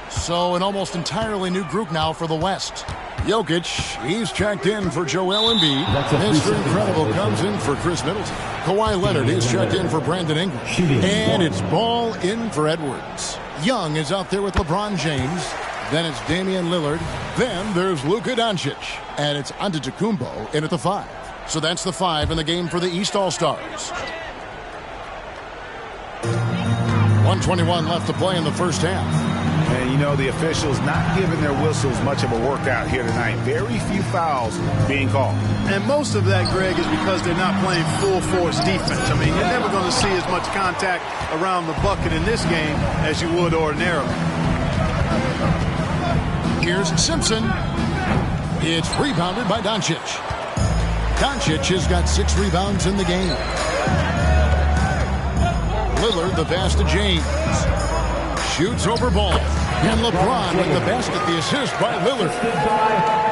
So an almost entirely new group now for the West. Jokic, he's checked in for Joel Embiid. Mr. Incredible comes in for Chris Middleton. Kawhi Leonard is checked in for Brandon Ingram. And it's Ball in for Edwards. Young is out there with LeBron James. Then it's Damian Lillard. Then there's Luka Doncic. And it's Antetokounmpo in at the 5. So that's the 5 in the game for the East All-Stars. 1:21 left to play in the first half. And, you know, the officials not giving their whistles much of a workout here tonight. Very few fouls being called. And most of that, Greg, is because they're not playing full-force defense. I mean, you're never going to see as much contact around the bucket in this game as you would ordinarily. Here's Simpson. It's rebounded by Doncic. Doncic has got 6 rebounds in the game. Lillard, the pass to James. Shoots over Ball. And LeBron with the basket, the assist by Lillard.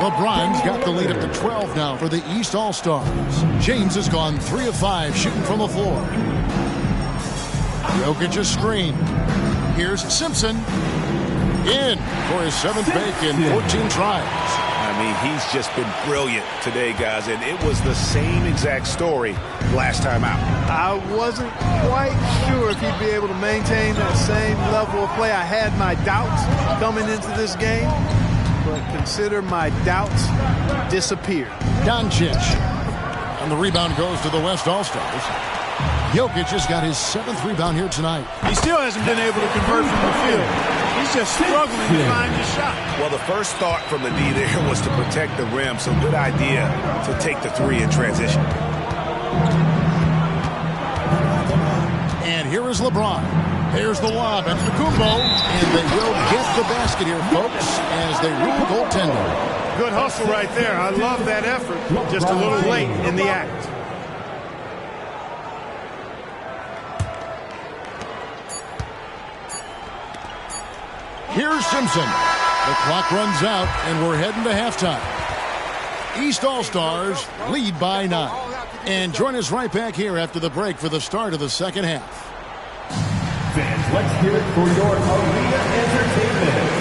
LeBron's got the lead up to 12 now for the East All-Stars. James has gone 3 of 5 shooting from the floor. Jokic a screen. Here's Simpson. In for his 7th make in 14 tries. I mean, he's just been brilliant today, guys, and it was the same exact story last time out. I wasn't quite sure if he'd be able to maintain that same level of play. I had my doubts coming into this game, but consider my doubts disappeared. Doncic. And the rebound goes to the West All-Stars. Jokic has got his 7th rebound here tonight. He still hasn't been able to convert from the field. He's just struggling to find his shot. Well, the first thought from the D there was to protect the rim, so good idea to take the 3 in transition. And here is LeBron. There's the lob. It's Antetokounmpo. And they will get the basket here, folks, as they rule goaltender. Good hustle right there. I love that effort. Just a little late in the act. Here's Simpson. The clock runs out, and we're heading to halftime. East All-Stars lead by 9. And join us right back here after the break for the start of the second half. Fans, let's hear it for your arena entertainment.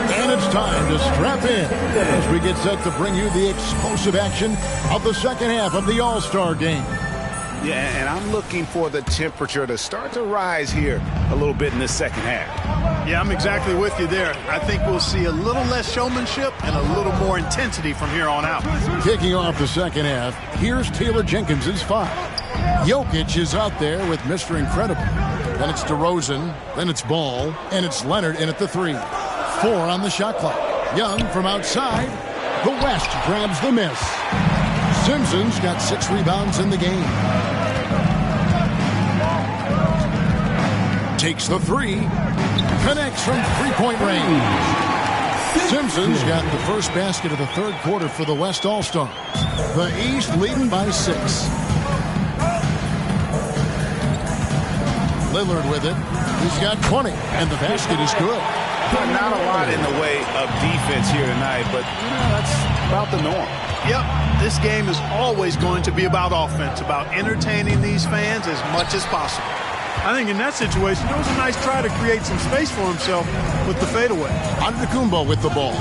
And it's time to strap in as we get set to bring you the explosive action of the second half of the All-Star game. Yeah, and I'm looking for the temperature to start to rise here a little bit in this second half. Yeah, I'm exactly with you there. I think we'll see a little less showmanship and a little more intensity from here on out. Kicking off the second half, here's Taylor Jenkins' 5. Jokic is out there with Mr. Incredible. Then it's DeRozan. Then it's Ball. And it's Leonard in at the 3. 4 on the shot clock. Young from outside. The West grabs the miss. Simpson's got 6 rebounds in the game. Takes the 3. Connects from three-point range. Simpson's got the first basket of the third quarter for the West All-Stars. The East leading by 6. Lillard with it. He's got 20, and the basket is good. Not a lot in the way of defense here tonight, but that's about the norm. Yep, this game is always going to be about offense, about entertaining these fans as much as possible. I think in that situation, it was a nice try to create some space for himself with the fadeaway. Antetokounmpo with the ball.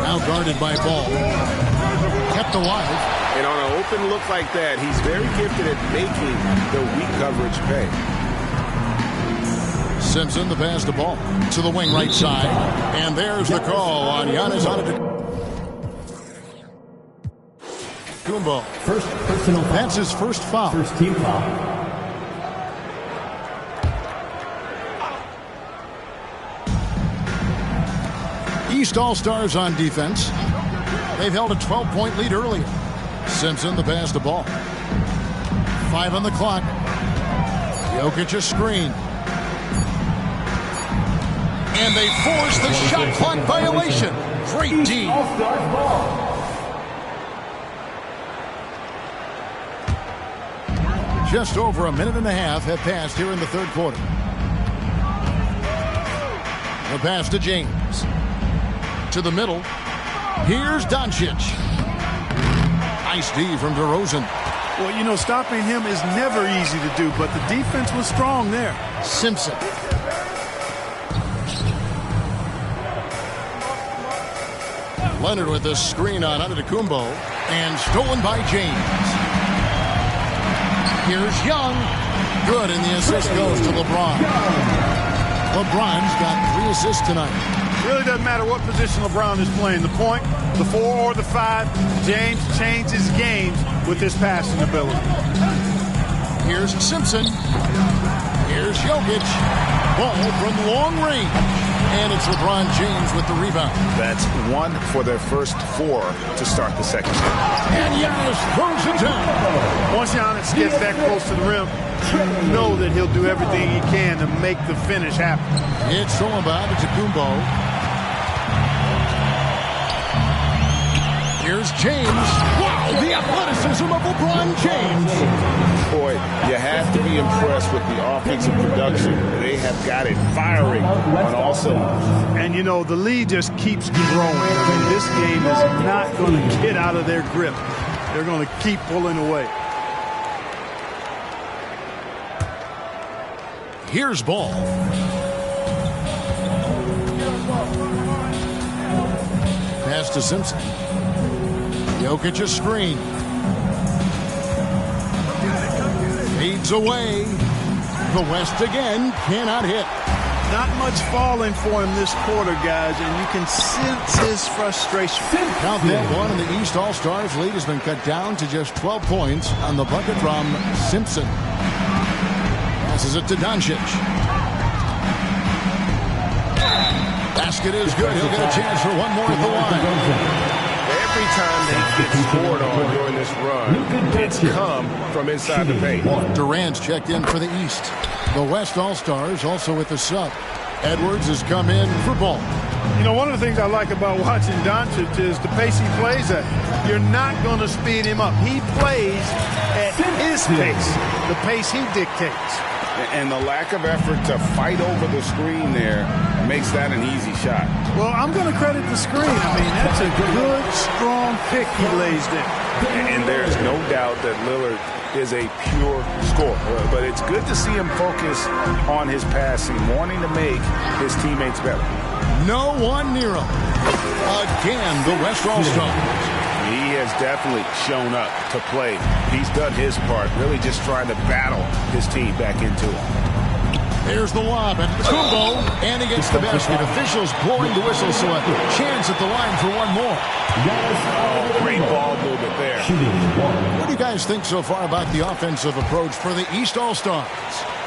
Now guarded by Ball. Kept alive. And on an open look like that, he's very gifted at making the weak coverage pay. Simpson, the pass to Ball. To the wing right side. And there's the call on Giannis Antetokounmpo. First personal foul. That's his first foul. First team foul. East All-Stars on defense. They've held a 12-point lead earlier. Simpson, the pass to Ball. 5 on the clock. Jokic a screen. And they force the shot clock violation. Great D. Just over a minute and a half have passed here in the third quarter. The pass to James. To the middle. Here's Doncic. Nice D from DeRozan. Well, you know, stopping him is never easy to do, but the defense was strong there. Simpson. Leonard with the screen on Antetokounmpo. And stolen by James. Here's Young. Good, and the assist goes to LeBron. LeBron's got 3 assists tonight. Really doesn't matter what position LeBron is playing. The point, the 4 or the 5. James changes games with his passing ability. Here's Simpson. Here's Jokic. Ball from long range. And it's LeBron James with the rebound. That's 1 for their first 4 to start the second. And Giannis throws it down. Once Giannis gets that close to the rim, you know that he'll do everything he can to make the finish happen. It's all about Antetokounmpo. Here's James. Wow, the athleticism of LeBron James. Boy, you have to be impressed with the offensive production. They have got it firing on all cylinders. And, you know, the lead just keeps growing. I mean, this game is not going to get out of their grip. They're going to keep pulling away. Here's Ball. Pass to Simpson. Jokic a screen. Fades away. The West again cannot hit. Not much falling for him this quarter, guys, and you can sense his frustration. Count that one, and the East All-Stars lead has been cut down to just 12 points on the bucket from Simpson. Passes it to Doncic. Basket is good. He'll get a chance for one more at the line. Every time they get scored on during this run, it's come from inside the paint. Durant's checked in for the East. The West All-Stars also with the sub. Edwards has come in for Ball. You know, one of the things I like about watching Doncic is the pace he plays at. You're not going to speed him up. He plays at his pace, the pace he dictates. And the lack of effort to fight over the screen there makes that an easy shot. Well, I'm going to credit the screen. I mean, that's a good, strong pick he lays there. And there's no doubt that Lillard is a pure scorer. But it's good to see him focus on his passing, wanting to make his teammates better. No one near him. Again, the West All-Stars. He has definitely shown up to play. He's done his part, really just trying to battle his team back into it. There's the lob, and Kumbo, and he gets the basket. Officials blowing the whistle, so a chance at the line for one more. Oh, great ball movement there. What do you guys think so far about the offensive approach for the East All-Stars?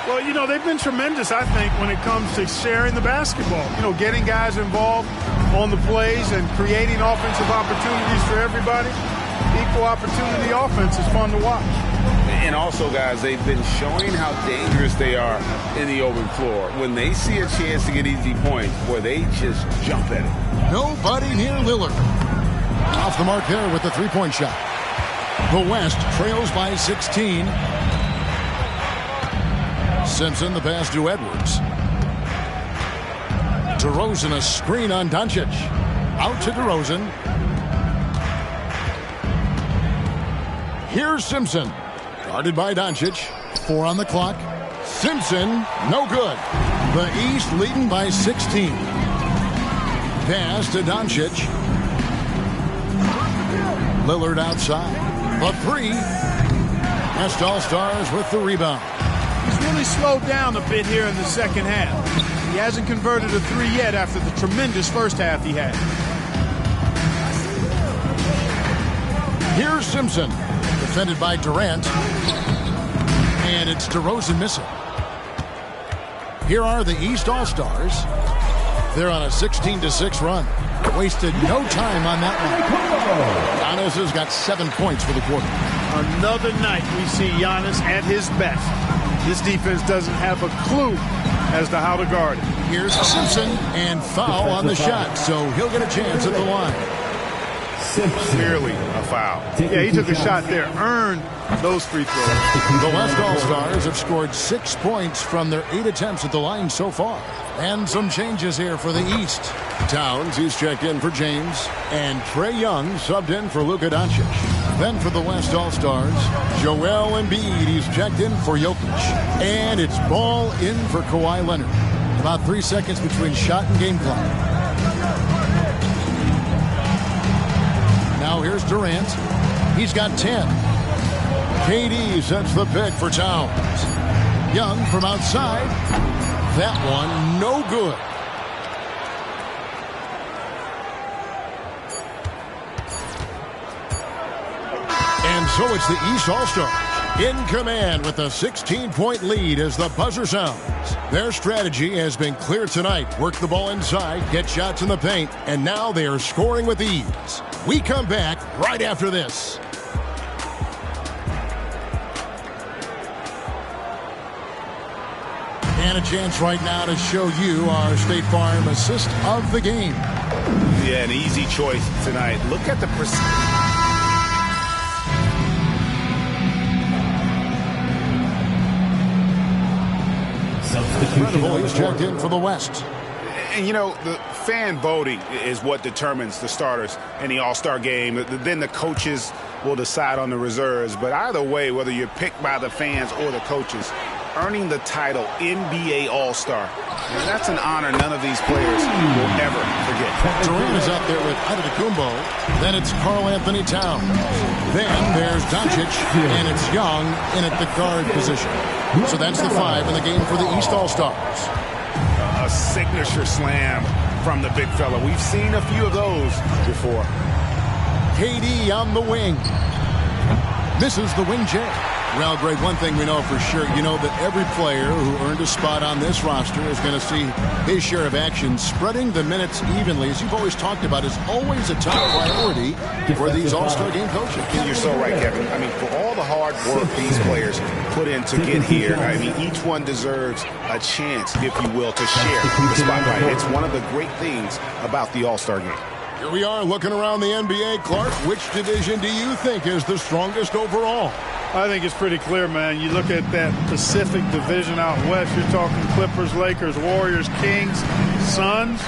Well, you know, they've been tremendous, I think, when it comes to sharing the basketball. You know, getting guys involved on the plays and creating offensive opportunities for everybody. Equal opportunity offense is fun to watch. And also, guys, they've been showing how dangerous they are in the open floor. When they see a chance to get easy points, boy, they just jump at it. Nobody near Lillard. Off the mark there with the three-point shot. The West trails by 16. Simpson, the pass to Edwards. DeRozan, a screen on Doncic. Out to DeRozan. Here's Simpson. Guarded by Doncic. 4 on the clock. Simpson, no good. The East leading by 16. Pass to Doncic. Lillard outside. The three. West All-Stars with the rebound. He's really slowed down a bit here in the second half. He hasn't converted a three yet after the tremendous first half he had. Here's Simpson. Defended by Durant. And it's DeRozan missing. Here are the East All-Stars. They're on a 16-6 run. Wasted no time on that one. Giannis has got 7 points for the quarter. Another night we see Giannis at his best. This defense doesn't have a clue as to how to guard it. Here's Simpson, and foul on the shot, so he'll get a chance at the line. Clearly a foul. Yeah, he took a shot there, earned those free throws. The West All-Stars have scored 6 points from their 8 attempts at the line so far. And some changes here for the East. Towns, he's checked in for James. And Trae Young subbed in for Luka Doncic. Then for the West All-Stars, Joel Embiid, he's checked in for Jokic. And it's ball in for Kawhi Leonard. About 3 seconds between shot and game clock. Now here's Durant. He's got 10. KD sets the pick for Towns. Young from outside. That one no good. And so it's the East All-Stars in command with a 16-point lead as the buzzer sounds. Their strategy has been clear tonight. Work the ball inside, get shots in the paint, and now they are scoring with ease. We come back right after this. And a chance right now to show you our State Farm assist of the game. Yeah, an easy choice tonight. Look at the Incredible, he's checked in for the West. And, you know, the fan voting is what determines the starters in the All-Star game. Then the coaches will decide on the reserves. But either way, whether you're picked by the fans or the coaches, earning the title NBA All-Star, that's an honor none of these players will ever forget. Durant is out there with Antetokounmpo. Then it's Karl Anthony Towns. Then there's Doncic, and it's Young in at the guard position. So that's the 5 in the game for the East All-Stars. A signature slam from the big fella. We've seen a few of those before. KD on the wing. Misses the wing J. Well, Greg, one thing we know for sure, you know that every player who earned a spot on this roster is going to see his share of action. Spreading the minutes evenly, as you've always talked about, is always a top priority for these All-Star game coaches. You're so right, Kevin. I mean, for all the hard work these players put in to get here, I mean, each one deserves a chance, if you will, to share the spotlight. It's one of the great things about the All-Star game. Here we are looking around the NBA. Clark, which division do you think is the strongest overall? I think it's pretty clear, man. You look at that Pacific Division out west, you're talking Clippers, Lakers, Warriors, Kings, Suns.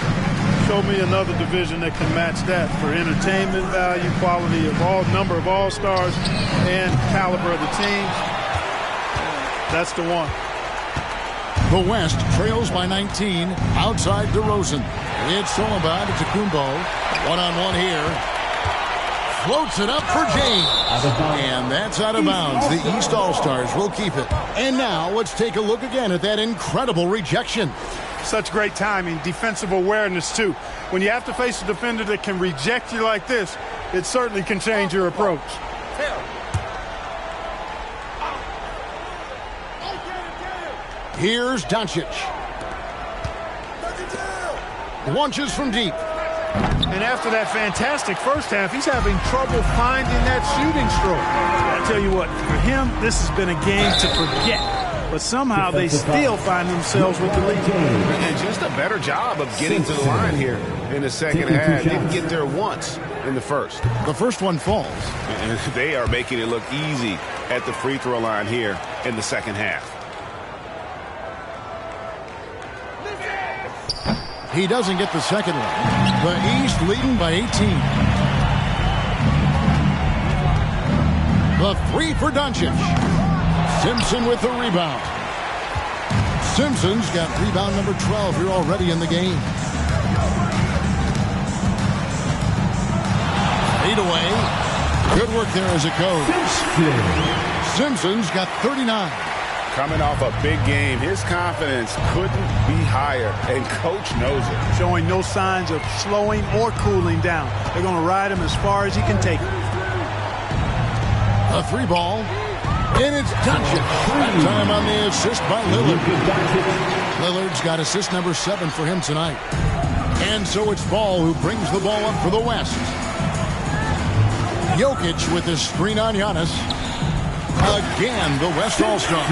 Show me another division that can match that for entertainment value, quality of number of all-stars, and caliber of the teams. That's the one. The West trails by 19 outside DeRozan. It's all about Antetokounmpo. One-on-one here. floats it up for James. And that's out of bounds. The East All-Stars will keep it. And now let's take a look again at that incredible rejection. Such great timing, defensive awareness, too. When you have to face a defender that can reject you like this, it certainly can change your approach. Here's Doncic. Launches from deep. And after that fantastic first half, he's having trouble finding that shooting stroke. I tell you what, for him, this has been a game to forget. But somehow they still find themselves with the lead. And just a better job of getting to the line here in the second half. Didn't get there once in the first. The first one falls. And they are making it look easy at the free throw line here in the second half. He doesn't get the second one. The East leading by 18. The three for Doncic. Simpson with the rebound. Simpson's got rebound number 12 here already in the game. Fade away. Good work there as it goes. Simpson's got 39. Coming off a big game, his confidence couldn't be higher, and coach knows it. Showing no signs of slowing or cooling down. They're going to ride him as far as he can take it. A three ball, and it's Doncic. That time on the assist by Lillard. Lillard's got assist number 7 for him tonight. And so it's Ball who brings the ball up for the West. Jokic with the screen on Giannis. Again, the West All-Star.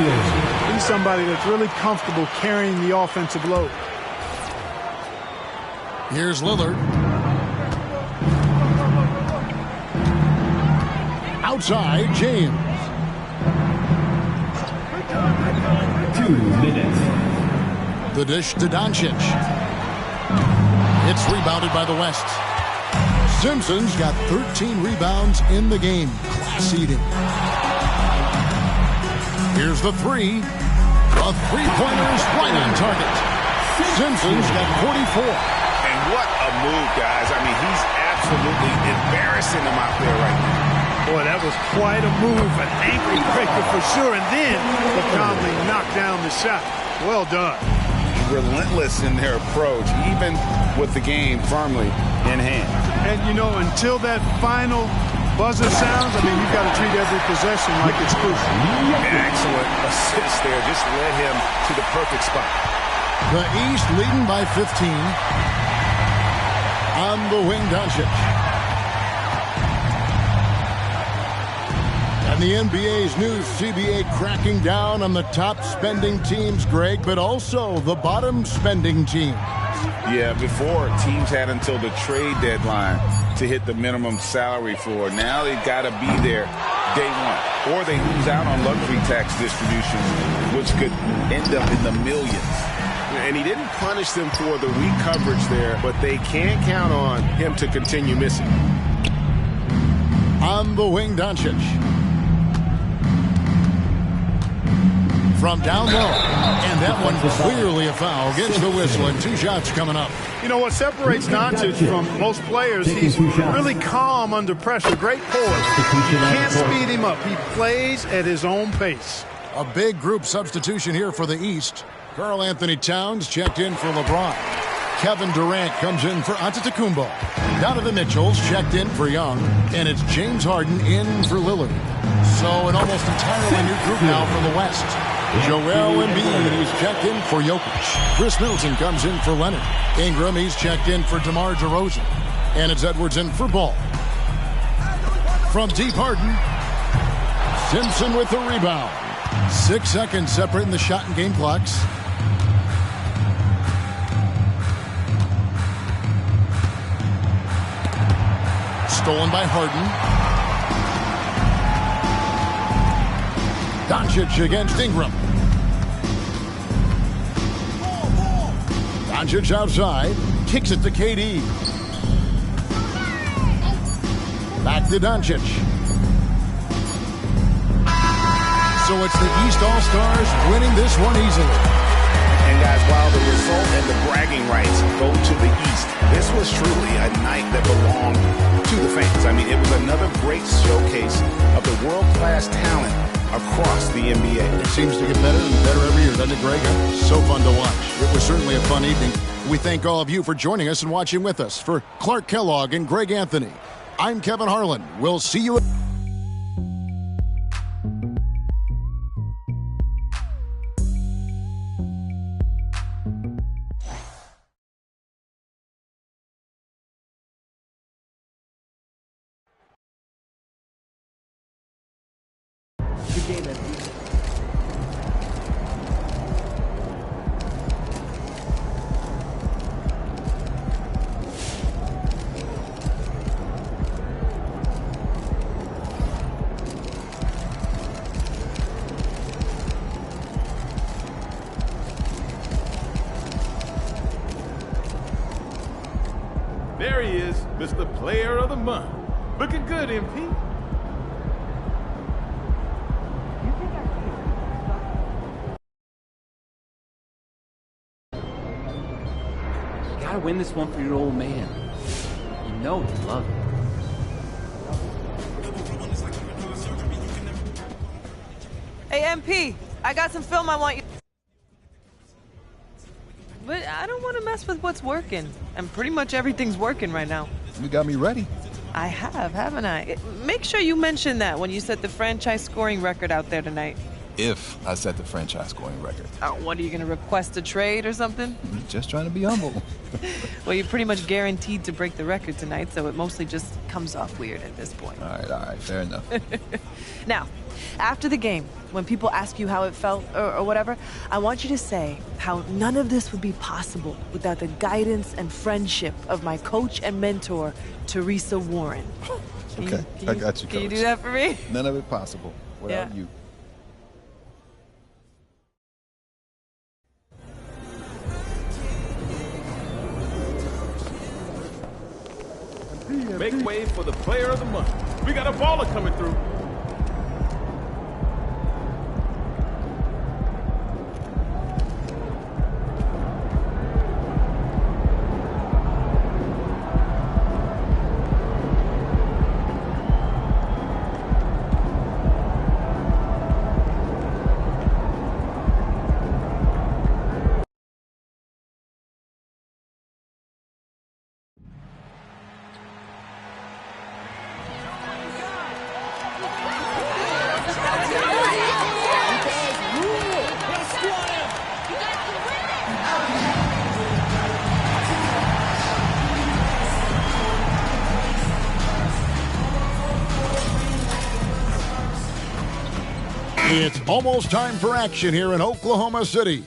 He's somebody that's really comfortable carrying the offensive load. Here's Lillard. Outside, James. 2 minutes. The dish to Doncic. It's rebounded by the West. Simpson's got 13 rebounds in the game. Class eating. Here's the three. A three-pointer is right on target. Simpson's got 44. And what a move, guys. I mean, he's absolutely embarrassing them out there right now. Boy, that was quite a move. An ankle breaker for sure. And then the calmly knocked down the shot. Well done. Relentless in their approach, even with the game firmly in hand. And, you know, until that final buzzer sounds, I mean, you've got to treat every possession like it's crucial. Excellent assist there. Just led him to the perfect spot. The East leading by 15. On the wing, Doncic. And the NBA's new CBA cracking down on the top spending teams, Greg, but also the bottom spending teams. Yeah, before teams had until the trade deadline to hit the minimum salary floor. Now they've got to be there day one, or they lose out on luxury tax distributions, which could end up in the millions. And he didn't punish them for the weak coverage there, but they can't count on him to continue missing. On the wing, Doncic. From down low, and that one clearly a foul. Gets the whistle, and 2 shots coming up. You know what separates Doncic from most players? He's really calm under pressure. Great poise. You can't speed him up. He plays at his own pace. A big group substitution here for the East. Karl Anthony Towns checked in for LeBron. Kevin Durant comes in for Antetokounmpo. Donovan Mitchell's checked in for Young, and it's James Harden in for Lillard. So an almost entirely new group now for the West. Joel Embiid is checked in for Jokic. Chris Middleton comes in for Leonard. Ingram, he's checked in for DeMar DeRozan. And it's Edwards in for Ball. From deep, Harden. Simpson with the rebound. 6 seconds separating the shot and game clocks. Stolen by Harden. Doncic against Ingram. Doncic outside. Kicks it to KD. Back to Doncic. So it's the East All-Stars winning this one easily. And guys, while the result and the bragging rights go to the East, this was truly a night that belonged to the fans. I mean, it was another great showcase of the world-class talent across the NBA. It seems to get better and better every year, doesn't it, Greg? So fun to watch. It was certainly a fun evening. We thank all of you for joining us and watching with us. For Clark Kellogg and Greg Anthony, I'm Kevin Harlan. We'll see you. Good game, MP. There he is, Mr. Player of the Month. Looking good, MP. You gotta win this one for your old man. You know you love him. Hey, MP, I got some film I want you... But I don't want to mess with what's working. And pretty much everything's working right now. You got me ready. I have, haven't I? Make sure you mention that when you set the franchise scoring record out there tonight. If I set the franchise scoring record. What, are you going to request a trade or something? Just trying to be humble. Well, you're pretty much guaranteed to break the record tonight, so it mostly just comes off weird at this point. All right, fair enough. Now, after the game, when people ask you how it felt or whatever, I want you to say how none of this would be possible without the guidance and friendship of my coach and mentor, Teresa Warren. Okay, I got you, Coach. Can you do that for me? None of it possible without you. Make way for the Player of the Month. We got a baller coming through. It's almost time for action here in Oklahoma City.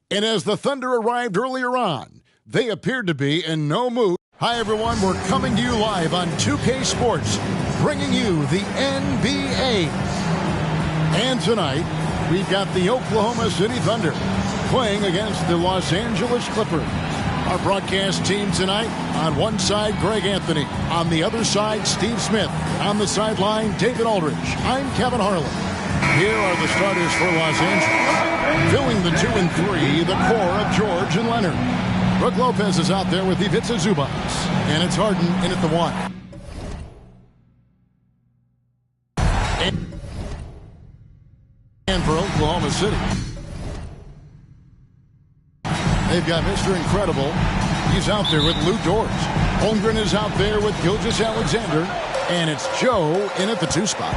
And as the Thunder arrived earlier on, they appeared to be in no mood. Hi, everyone. We're coming to you live on 2K Sports, bringing you the NBA. And tonight, we've got the Oklahoma City Thunder playing against the Los Angeles Clippers. Our broadcast team tonight, on one side, Greg Anthony. On the other side, Steve Smith. On the sideline, David Aldridge. I'm Kevin Harlan. Here are the starters for Los Angeles. Filling the 2 and 3, the core of George and Leonard. Brook Lopez is out there with Ivica Zubac. And it's Harden in at the 1. And for Oklahoma City, they've got Mr. Incredible. He's out there with Lou Dort. Holmgren is out there with Gilgeous-Alexander. And it's Joe in at the 2 spot.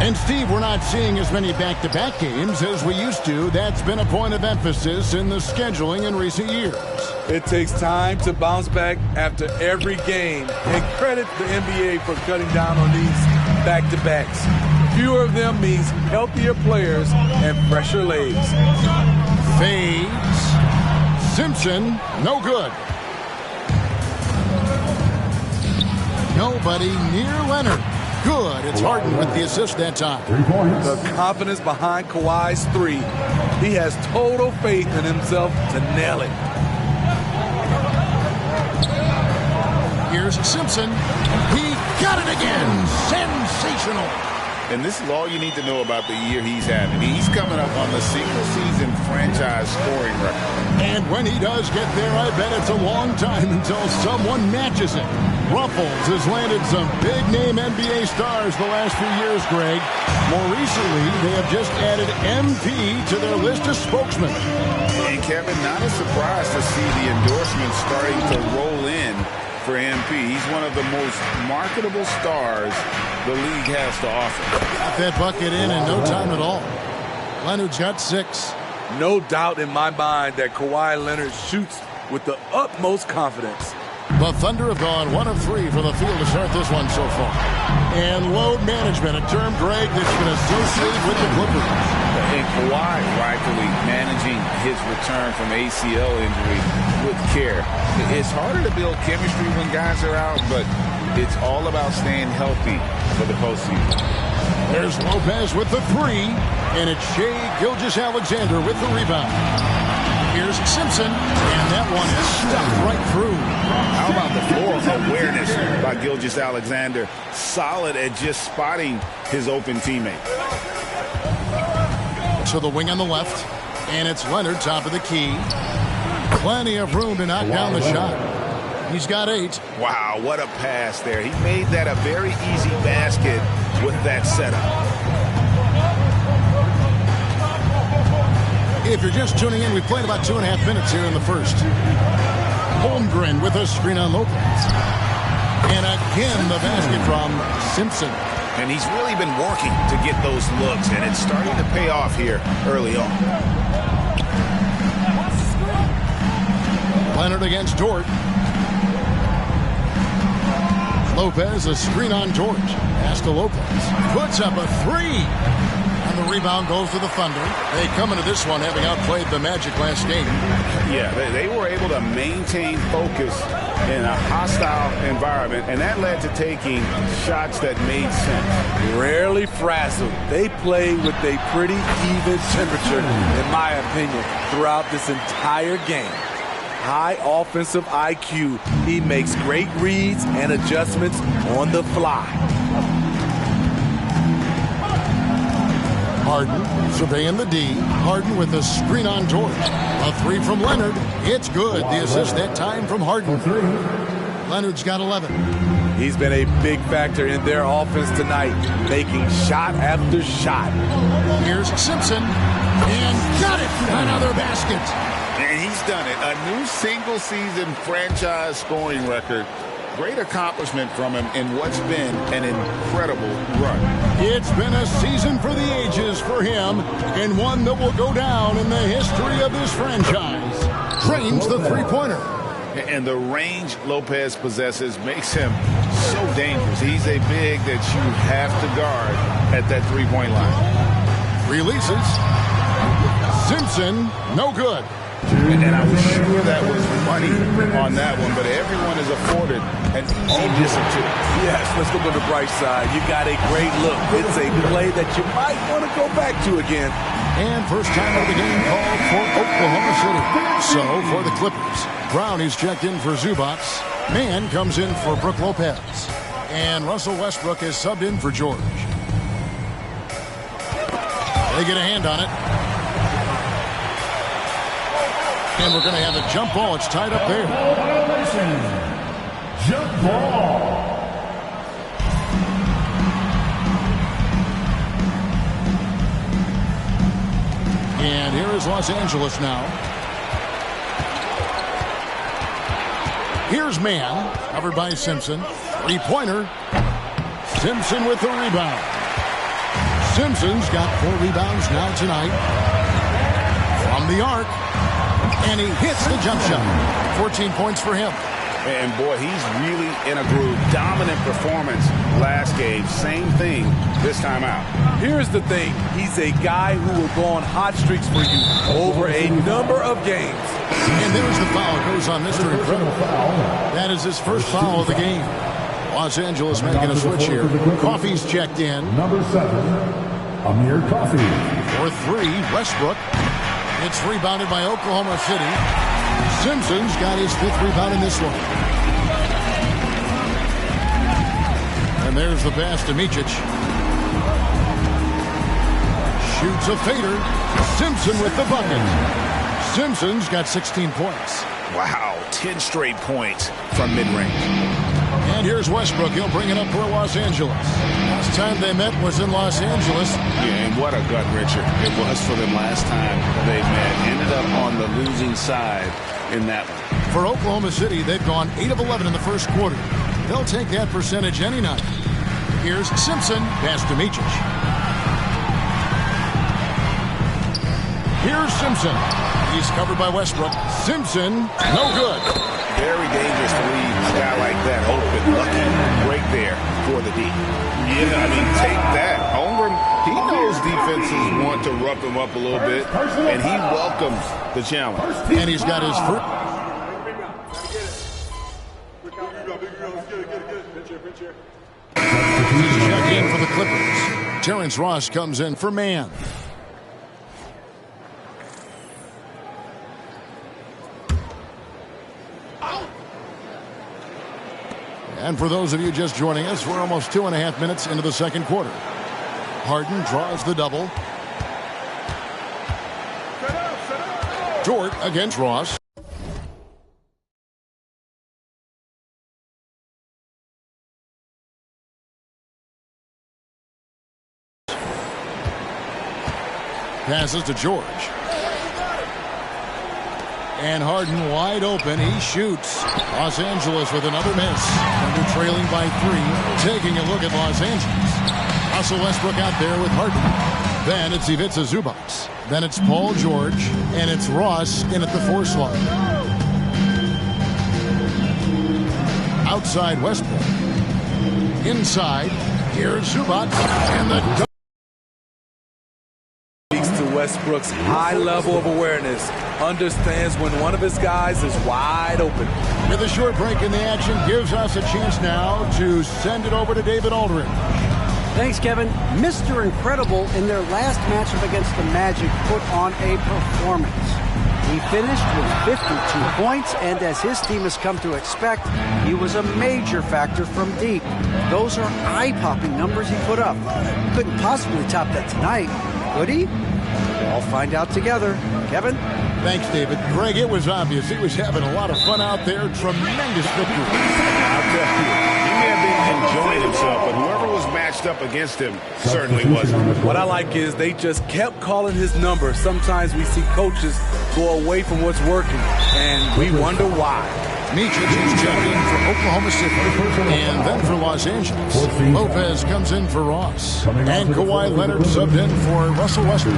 And Steve, we're not seeing as many back-to-back games as we used to. That's been a point of emphasis in the scheduling in recent years. It takes time to bounce back after every game. And credit the NBA for cutting down on these back-to-backs. Fewer of them means healthier players and fresher legs. Fades. Simpson, no good. Nobody near Leonard. Good. It's Harden with the assist that time. 3 points. The confidence behind Kawhi's 3. He has total faith in himself to nail it. Here's Simpson. He got it again. Sensational. And this is all you need to know about the year he's having. He's coming up on the single-season franchise scoring record. And when he does get there, I bet it's a long time until someone matches it. Ruffles has landed some big-name NBA stars the last few years, Greg. More recently, they have just added MP to their list of spokesmen. And Kevin, not a surprise to see the endorsements starting to roll in for MP. He's one of the most marketable stars the league has to offer. Got that bucket in no time at all. Leonard's got 6. No doubt in my mind that Kawhi Leonard shoots with the utmost confidence. The Thunder have gone 1 of 3 from the field to start this one so far. And load management, a term, Greg, that's been associated with the Clippers. And Kawhi rightfully managing his return from ACL injury with care. It's harder to build chemistry when guys are out, but it's all about staying healthy for the postseason. There's Lopez with the 3, and it's Shai Gilgeous-Alexander with the rebound. Here's Simpson, and that one is stuck right through. How about the floor awareness by Gilgeous-Alexander? Solid at just spotting his open teammate. To the wing on the left, and it's Leonard, top of the key. Plenty of room to knock down the shot. He's got 8. Wow, what a pass there. He made that a very easy basket with that setup. If you're just tuning in, we've played about 2.5 minutes here in the first. Holmgren with a screen on Lopez. And again, the basket from Simpson. And he's really been working to get those looks, and it's starting to pay off here early on. Leonard against Dort. Lopez, a screen on Dort. Pass to Lopez. Puts up a 3. And the rebound goes to the Thunder. They come into this one having outplayed the Magic last game. Yeah, they were able to maintain focus in a hostile environment, and that led to taking shots that made sense. Rarely frazzled. They play with a pretty even temperature, in my opinion, throughout this entire game. High offensive IQ. He makes great reads and adjustments on the fly. Harden surveying the D. Harden with a screen on Dort. A 3 from Leonard. It's good. The assist that time from Harden. Leonard's got 11. He's been a big factor in their offense tonight, making shot after shot. Here's Simpson. And got it. Another basket. And he's done it. A new single-season franchise scoring record. Great accomplishment from him in what's been an incredible run. It's been a season for the ages for him, and one that will go down in the history of this franchise. Drains the three-pointer. And the range Lopez possesses makes him so dangerous. He's a big that you have to guard at that three-point line. Releases. Simpson, no good. And I was sure that was money on that one, but everyone is afforded an easy miss or two. Yes, let's look on the bright side. You got a great look. It's a play that you might want to go back to again. And first time of the game called for Oklahoma City. So for the Clippers, Brown is checked in for Zubac. Mann comes in for Brook Lopez. And Russell Westbrook is subbed in for George. They get a hand on it. And we're going to have a jump ball. It's tied up there. Jump ball. And here is Los Angeles now. Here's Mann, covered by Simpson. Three-pointer. Simpson with the rebound. Simpson's got 4 rebounds now tonight. From the arc. And he hits the jump shot. 14 points for him. And boy, he's really in a groove. Dominant performance last game. Same thing this time out. Here's the thing. He's a guy who will go on hot streaks for you over a number of games. And there's the foul. It goes on Mr. Incredible. That is his first foul of the game. Los Angeles making a switch here. Coffey's checked in. Number 7, Amir Coffey. For 3, Westbrook. It's rebounded by Oklahoma City. Simpson's got his 5th rebound in this one. And there's the pass to Micic. shoots a fader. Simpson with the bucket. Simpson's got 16 points. Wow, 10 straight points from mid-range. And here's Westbrook. He'll bring it up for Los Angeles. Last time they met was in Los Angeles. Yeah, and what a gut-wrencher it was for them last time they met. Ended up on the losing side in that one. For Oklahoma City, they've gone 8 of 11 in the first quarter. They'll take that percentage any night. Here's Simpson. Pass to Micic. Here's Simpson. He's covered by Westbrook. Simpson, no good. Very dangerous to leave a guy like that open. Lucky break there for the D. Yeah, I mean, take that. Holmgren, he knows defenses want to rough him up a little bit, and he welcomes the challenge. And he's got his first. He's checked in for the Clippers. Terrence Ross comes in for man. And for those of you just joining us, we're almost 2.5 minutes into the second quarter. Harden draws the double. Dort against Ross. Passes to George. And Harden wide open. He shoots. Los Angeles with another miss. Thunder trailing by 3. Taking a look at Los Angeles. Russell Westbrook out there with Harden. Then it's Ivica Zubac. Then it's Paul George. And it's Ross in at the 4 slot. Outside Westbrook. Inside. Here's Zubac. And the Westbrook's high level of awareness, understands when one of his guys is wide open. With a short break in the action, gives us a chance now to send it over to David Aldridge. Thanks, Kevin. Mr. Incredible in their last matchup against the Magic put on a performance. He finished with 52 points, and as his team has come to expect, he was a major factor from deep. Those are eye-popping numbers he put up. Couldn't possibly top that tonight, could he? We'll find out together. Kevin? Thanks, David. Greg, it was obvious. He was having a lot of fun out there. Tremendous victory. I'll tell you, he may have been enjoying himself, but whoever was matched up against him certainly wasn't. What I like is they just kept calling his number. Sometimes we see coaches go away from what's working, and we wonder why. Micic is checked in for Oklahoma City and then for Los Angeles. Lopez comes in for Ross. And Kawhi Leonard subbed in for Russell Westbrook.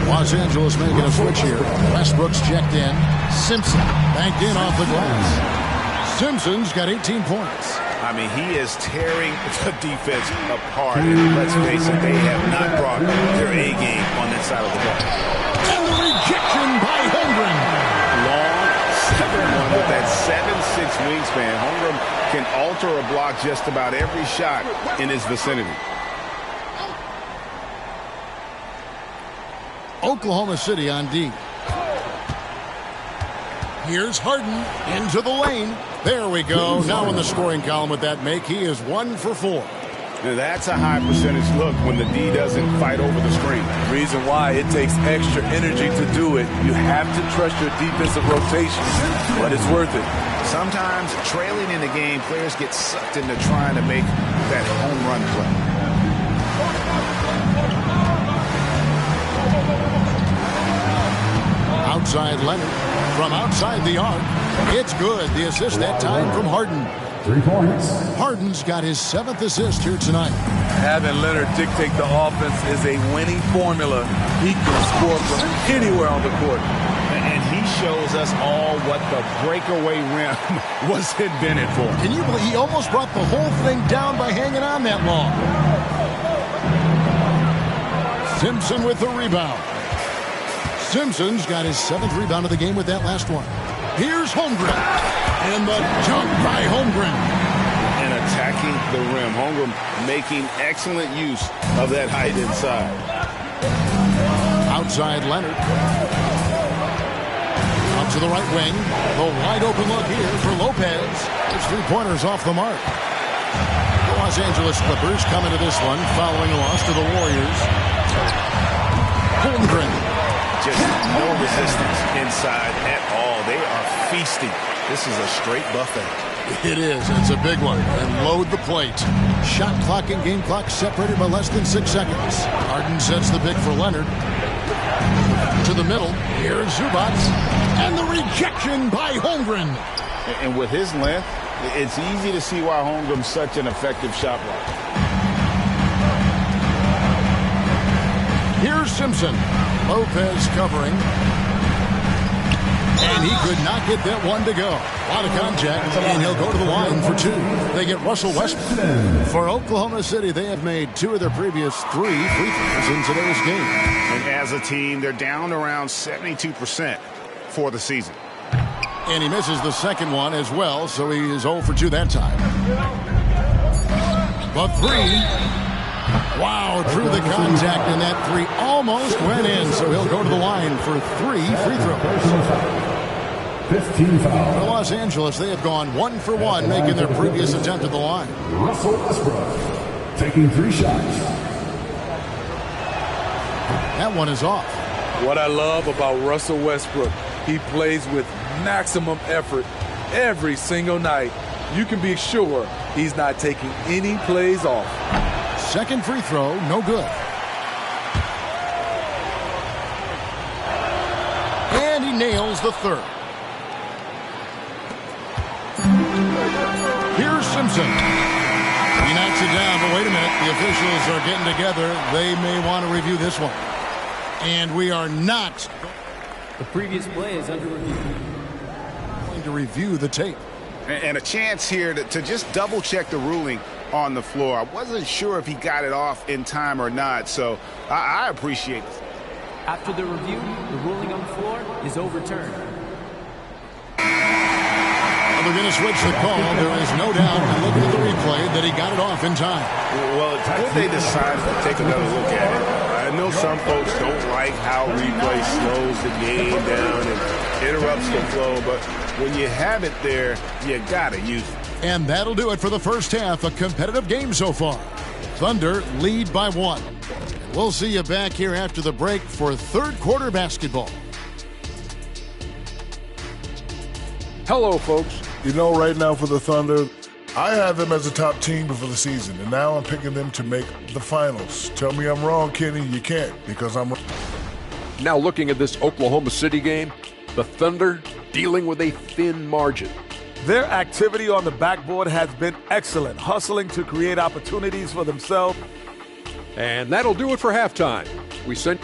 Los Angeles making a switch here. Westbrook's checked in. Simpson banked in off the glass. Simpson's got 18 points. I mean, he is tearing the defense apart. And let's face it, they have not brought their A game on that side of the ball. And the rejection by Holmgren. With that 7'6" wingspan, Holmgren can alter or block just about every shot in his vicinity. Oklahoma City on D. Here's Harden into the lane. There we go. Now in the scoring column with that make, he is 1 for 4. Now that's a high percentage look when the D doesn't fight over the screen. Reason why it takes extra energy to do it. You have to trust your defensive rotation, but it's worth it. Sometimes trailing in the game, players get sucked into trying to make that home run play. Outside Leonard from outside the arc. It's good. The assist that time from Harden. 3 points. Harden's got his 7th assist here tonight. Having Leonard dictate the offense is a winning formula. He can score from anywhere on the court. And he shows us all what the breakaway rim was invented for. Can you believe he almost brought the whole thing down by hanging on that long? Simpson with the rebound. Simpson's got his 7th rebound of the game with that last one. Here's Holmgren. And the dunk by Holmgren. And attacking the rim. Holmgren making excellent use of that height inside. Outside Leonard. Out to the right wing. The wide open look here for Lopez. His 3-pointers off the mark. The Los Angeles Clippers come into this one following a loss to the Warriors. feasting. This is a straight buffet. It is. It's a big one. And load the plate. Shot clock and game clock separated by less than 6 seconds. Harden sets the pick for Leonard. To the middle. Here's Zubac. And the rejection by Holmgren. And with his length, it's easy to see why Holmgren's such an effective shot blocker. Here's Simpson. Lopez covering. And he could not get that one to go. A lot of contact, and he'll go to the line for 2. They get Russell Westbrook. For Oklahoma City, they have made 2 of their previous 3 free throws in today's game. And as a team, they're down around 72% for the season. And he misses the second one as well, so he is 0 for 2 that time. But 3. Wow, through the contact, and that 3 almost went in, so he'll go to the line for 3 free throws. 15 foul. For Los Angeles, they have gone 1 for 1, making their previous attempt at the line. Russell Westbrook taking 3 shots. That one is off. What I love about Russell Westbrook, he plays with maximum effort every single night. You can be sure he's not taking any plays off. Second free throw, no good. And he nails the third. Here's Simpson. He knocks it down, but wait a minute. The officials are getting together. They may want to review this one. And we are not The previous play is under review. going to review the tape. And a chance here to just double-check the ruling on the floor. I wasn't sure if he got it off in time or not, so I appreciate it. After the review, the ruling on the floor is overturned. They're going to switch the call. There is no doubt, looking at the replay, that he got it off in time. Well, it's good they decided to take another look at it. I know some folks don't like how replay slows the game down and interrupts the flow, but when you have it there, you got to use it. And that'll do it for the first half. A competitive game so far. Thunder lead by 1. We'll see you back here after the break for third quarter basketball. Hello, folks. You know, right now for the Thunder, I have them as a top team for the season, and now I'm picking them to make the finals. Tell me I'm wrong, Kenny. You can't, because I'm wrong. Now looking at this Oklahoma City game, the Thunder dealing with a thin margin. Their activity on the backboard has been excellent, hustling to create opportunities for themselves. And that'll do it for halftime. We sent